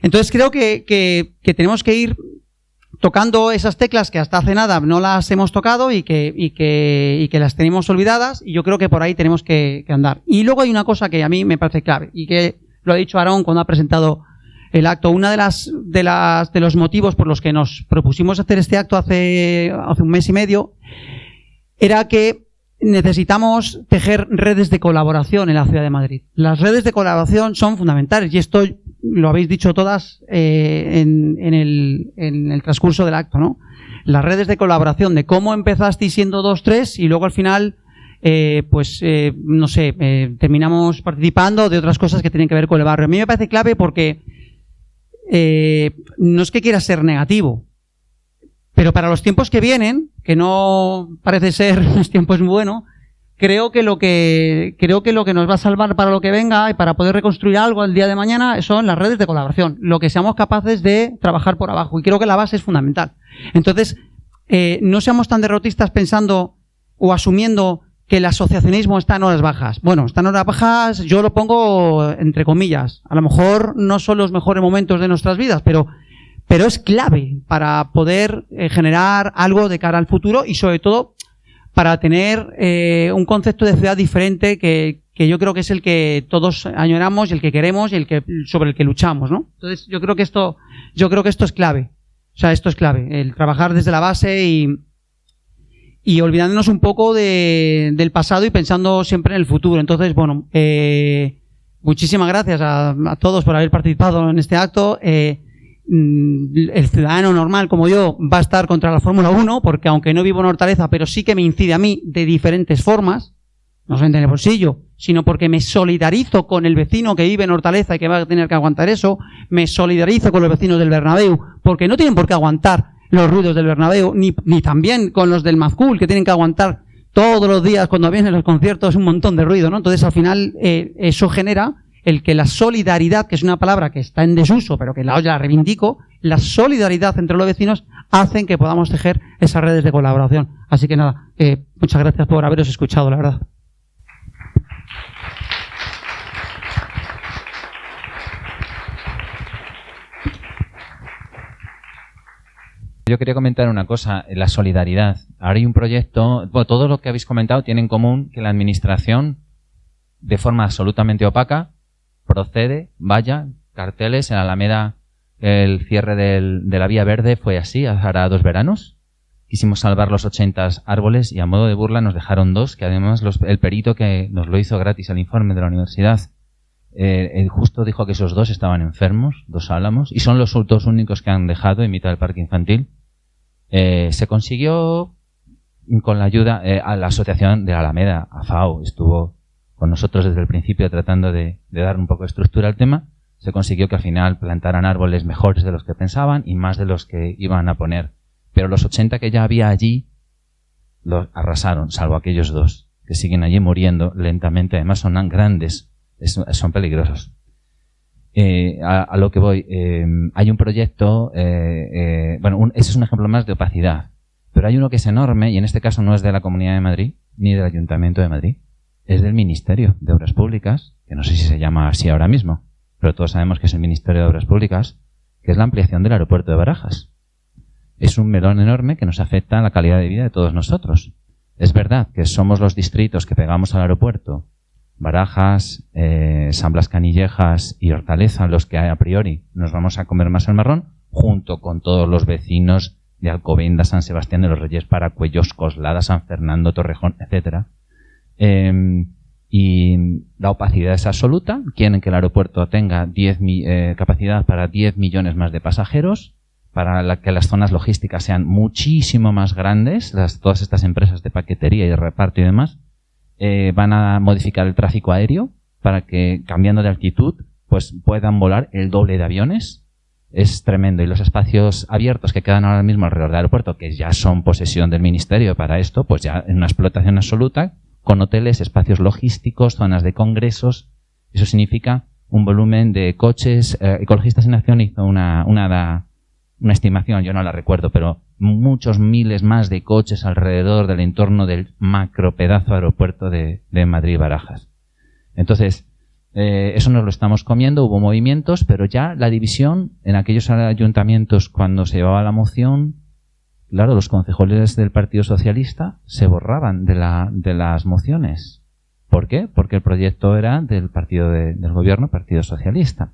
Entonces creo que tenemos que ir tocando esas teclas que hasta hace nada no las hemos tocado y que las tenemos olvidadas, y yo creo que por ahí tenemos que andar. Y luego hay una cosa que a mí me parece clave y que lo ha dicho Aarón cuando ha presentado el acto. Una de los motivos por los que nos propusimos hacer este acto hace un mes y medio era que necesitamos tejer redes de colaboración en la ciudad de Madrid. Las redes de colaboración son fundamentales y esto lo habéis dicho todas en el transcurso del acto, ¿no? Las redes de colaboración, de cómo empezasteis siendo 2, 3 y luego al final no sé, terminamos participando de otras cosas que tienen que ver con el barrio. A mí me parece clave porque no es que quiera ser negativo, pero para los tiempos que vienen, que no parece ser unos tiempos muy buenos, creo que lo que nos va a salvar para lo que venga y para poder reconstruir algo el día de mañana son las redes de colaboración, lo que seamos capaces de trabajar por abajo, y creo que la base es fundamental. Entonces, no seamos tan derrotistas pensando o asumiendo que el asociacionismo está en horas bajas. Bueno, está en horas bajas, yo lo pongo entre comillas. A lo mejor no son los mejores momentos de nuestras vidas, pero es clave para poder generar algo de cara al futuro y sobre todo para tener un concepto de ciudad diferente que yo creo que es el que todos añoramos y el que queremos y sobre el que luchamos, ¿no? Entonces yo creo que esto es clave. O sea, esto es clave, el trabajar desde la base y olvidándonos un poco del pasado y pensando siempre en el futuro. Entonces, bueno, muchísimas gracias a todos por haber participado en este acto. El ciudadano normal como yo va a estar contra la Fórmula 1 porque aunque no vivo en Hortaleza, pero sí que me incide a mí de diferentes formas, no solamente en el bolsillo, sino porque me solidarizo con el vecino que vive en Hortaleza y que va a tener que aguantar eso, me solidarizo con los vecinos del Bernabéu porque no tienen por qué aguantar los ruidos del Bernabéu, ni también con los del Mazcoul, que tienen que aguantar todos los días cuando vienen los conciertos un montón de ruido, ¿no? Entonces al final eso genera el que la solidaridad, que es una palabra que está en desuso, pero que la reivindico, la solidaridad entre los vecinos hacen que podamos tejer esas redes de colaboración. Así que nada, muchas gracias por haberos escuchado, la verdad. Yo quería comentar una cosa, la solidaridad. Ahora hay un proyecto, bueno, todo lo que habéis comentado tiene en común que la administración, de forma absolutamente opaca, procede, vaya, carteles en Alameda, el cierre de la Vía Verde fue así, hará 2 veranos. Quisimos salvar los 80 árboles y a modo de burla nos dejaron 2, que además el perito que nos lo hizo gratis al informe de la universidad, justo dijo que esos 2 estaban enfermos, 2 álamos, y son los 2 únicos que han dejado en mitad del parque infantil. Se consiguió con la ayuda a la asociación de Alameda, AFAO, estuvo con nosotros desde el principio tratando de dar un poco de estructura al tema. Se consiguió que al final plantaran árboles mejores de los que pensaban y más de los que iban a poner. Pero los 80 que ya había allí los arrasaron, salvo aquellos 2 que siguen allí muriendo lentamente. Además son grandes, son peligrosos. A lo que voy, hay un proyecto, ese es un ejemplo más de opacidad, pero hay uno que es enorme y en este caso no es de la Comunidad de Madrid ni del Ayuntamiento de Madrid, es del Ministerio de Obras Públicas, que no sé si se llama así ahora mismo, pero todos sabemos que es el Ministerio de Obras Públicas, que es la ampliación del aeropuerto de Barajas. Es un melón enorme que nos afecta a la calidad de vida de todos nosotros. Es verdad que somos los distritos que pegamos al aeropuerto, Barajas, San Blas Canillejas y Hortaleza, los que a priori nos vamos a comer más el marrón, junto con todos los vecinos de Alcobendas, San Sebastián de los Reyes, Paracuellos, Coslada, San Fernando, Torrejón, etcétera. Y la opacidad es absoluta. Quieren que el aeropuerto tenga capacidad para 10 millones más de pasajeros, para que las zonas logísticas sean muchísimo más grandes, todas estas empresas de paquetería y de reparto y demás. Van a modificar el tráfico aéreo para que, cambiando de altitud, pues puedan volar el doble de aviones. Es tremendo. Y los espacios abiertos que quedan ahora mismo alrededor del aeropuerto, que ya son posesión del Ministerio para esto, pues ya en una explotación absoluta, con hoteles, espacios logísticos, zonas de congresos. Eso significa un volumen de coches. Ecologistas en Acción hizo una estimación, yo no la recuerdo, pero muchos miles más de coches alrededor del entorno del macro pedazo aeropuerto de Madrid-Barajas. Entonces, eso nos lo estamos comiendo, hubo movimientos, pero ya la división en aquellos ayuntamientos cuando se llevaba la moción, claro, los concejales del Partido Socialista se borraban de las mociones. ¿Por qué? Porque el proyecto era del partido del gobierno, Partido Socialista.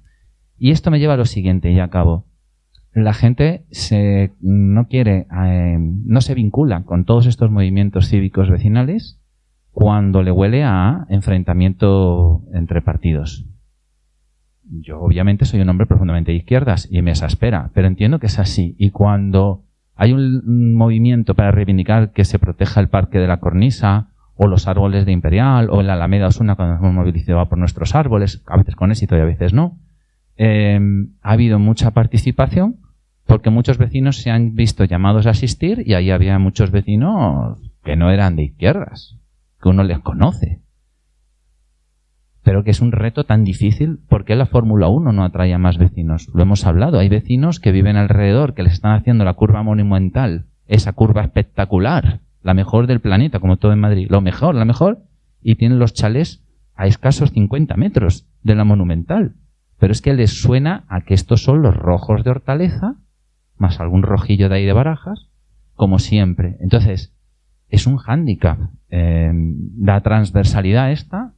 Y esto me lleva a lo siguiente, y acabo. La gente no se vincula con todos estos movimientos cívicos vecinales cuando le huele a enfrentamiento entre partidos. Yo obviamente soy un hombre profundamente de izquierdas y me exaspera, pero entiendo que es así. Y cuando hay un movimiento para reivindicar que se proteja el Parque de la Cornisa o los árboles de Imperial o en la Alameda Osuna cuando nos hemos movilizado por nuestros árboles, a veces con éxito y a veces no, ha habido mucha participación porque muchos vecinos se han visto llamados a asistir y ahí había muchos vecinos que no eran de izquierdas, que uno les conoce. Pero que es un reto tan difícil, ¿por qué la Fórmula 1 no atrae a más vecinos? Lo hemos hablado, hay vecinos que viven alrededor, que les están haciendo la curva monumental, esa curva espectacular, la mejor del planeta, como todo en Madrid, la mejor, y tienen los chalés a escasos 50 metros de la monumental. Pero es que les suena a que estos son los rojos de Hortaleza, más algún rojillo de ahí de Barajas, como siempre. Entonces, es un hándicap. La transversalidad esta,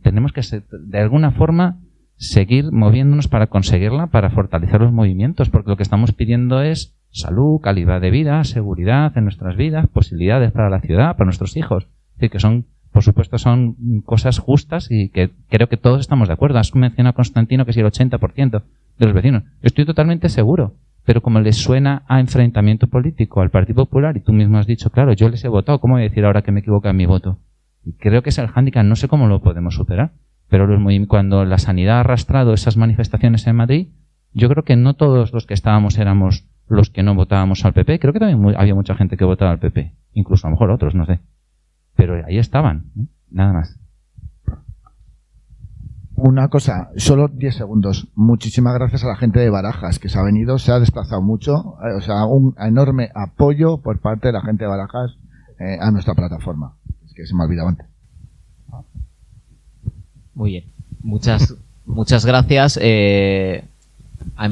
tenemos que de alguna forma seguir moviéndonos para conseguirla, para fortalecer los movimientos, porque lo que estamos pidiendo es salud, calidad de vida, seguridad en nuestras vidas, posibilidades para la ciudad, para nuestros hijos. Es decir, que son, por supuesto, son cosas justas y que creo que todos estamos de acuerdo. Has mencionado, Constantino, que si el 80% de los vecinos. Estoy totalmente seguro. Pero como les suena a enfrentamiento político al Partido Popular, y tú mismo has dicho, claro, yo les he votado, ¿cómo voy a decir ahora que me equivoco en mi voto? Y creo que es el hándicap, no sé cómo lo podemos superar. Pero cuando la sanidad ha arrastrado esas manifestaciones en Madrid, yo creo que no todos los que estábamos éramos los que no votábamos al PP. Creo que también había mucha gente que votaba al PP. Incluso a lo mejor otros, no sé. Pero ahí estaban, ¿no? Nada más. Una cosa, solo 10 segundos. Muchísimas gracias a la gente de Barajas que se ha venido, se ha desplazado mucho. O sea, un enorme apoyo por parte de la gente de Barajas a nuestra plataforma. Es que se me ha olvidado antes. Muy bien. Muchas gracias.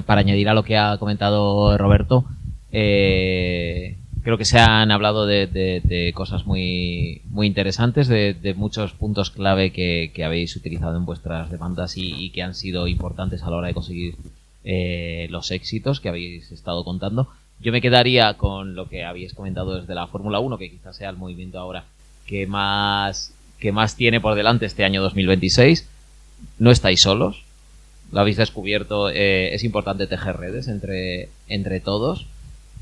Para añadir a lo que ha comentado Roberto, creo que se han hablado de cosas muy interesantes, de muchos puntos clave que habéis utilizado en vuestras demandas y que han sido importantes a la hora de conseguir los éxitos que habéis estado contando. Yo me quedaría con lo que habéis comentado desde la Fórmula 1, que quizás sea el movimiento ahora que más tiene por delante este año 2026. No estáis solos, lo habéis descubierto, es importante tejer redes entre todos.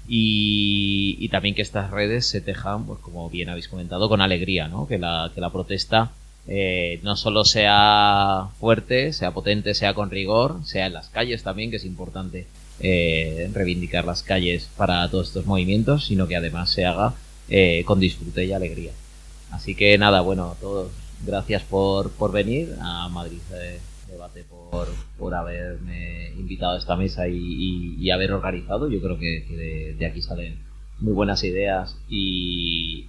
y también que estas redes se tejan, pues como bien habéis comentado, con alegría, ¿no? Que la protesta no solo sea fuerte, sea potente, sea con rigor, sea en las calles también, que es importante reivindicar las calles para todos estos movimientos, sino que además se haga con disfrute y alegría. Así que nada, bueno, a todos, gracias por venir a Madrid Debate, por haberme invitado a esta mesa y haber organizado. Yo creo que de aquí salen muy buenas ideas y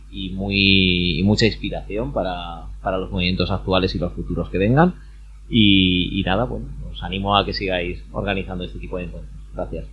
mucha inspiración para los movimientos actuales y los futuros que vengan. Y nada, bueno, os animo a que sigáis organizando este tipo de encuentros. Gracias.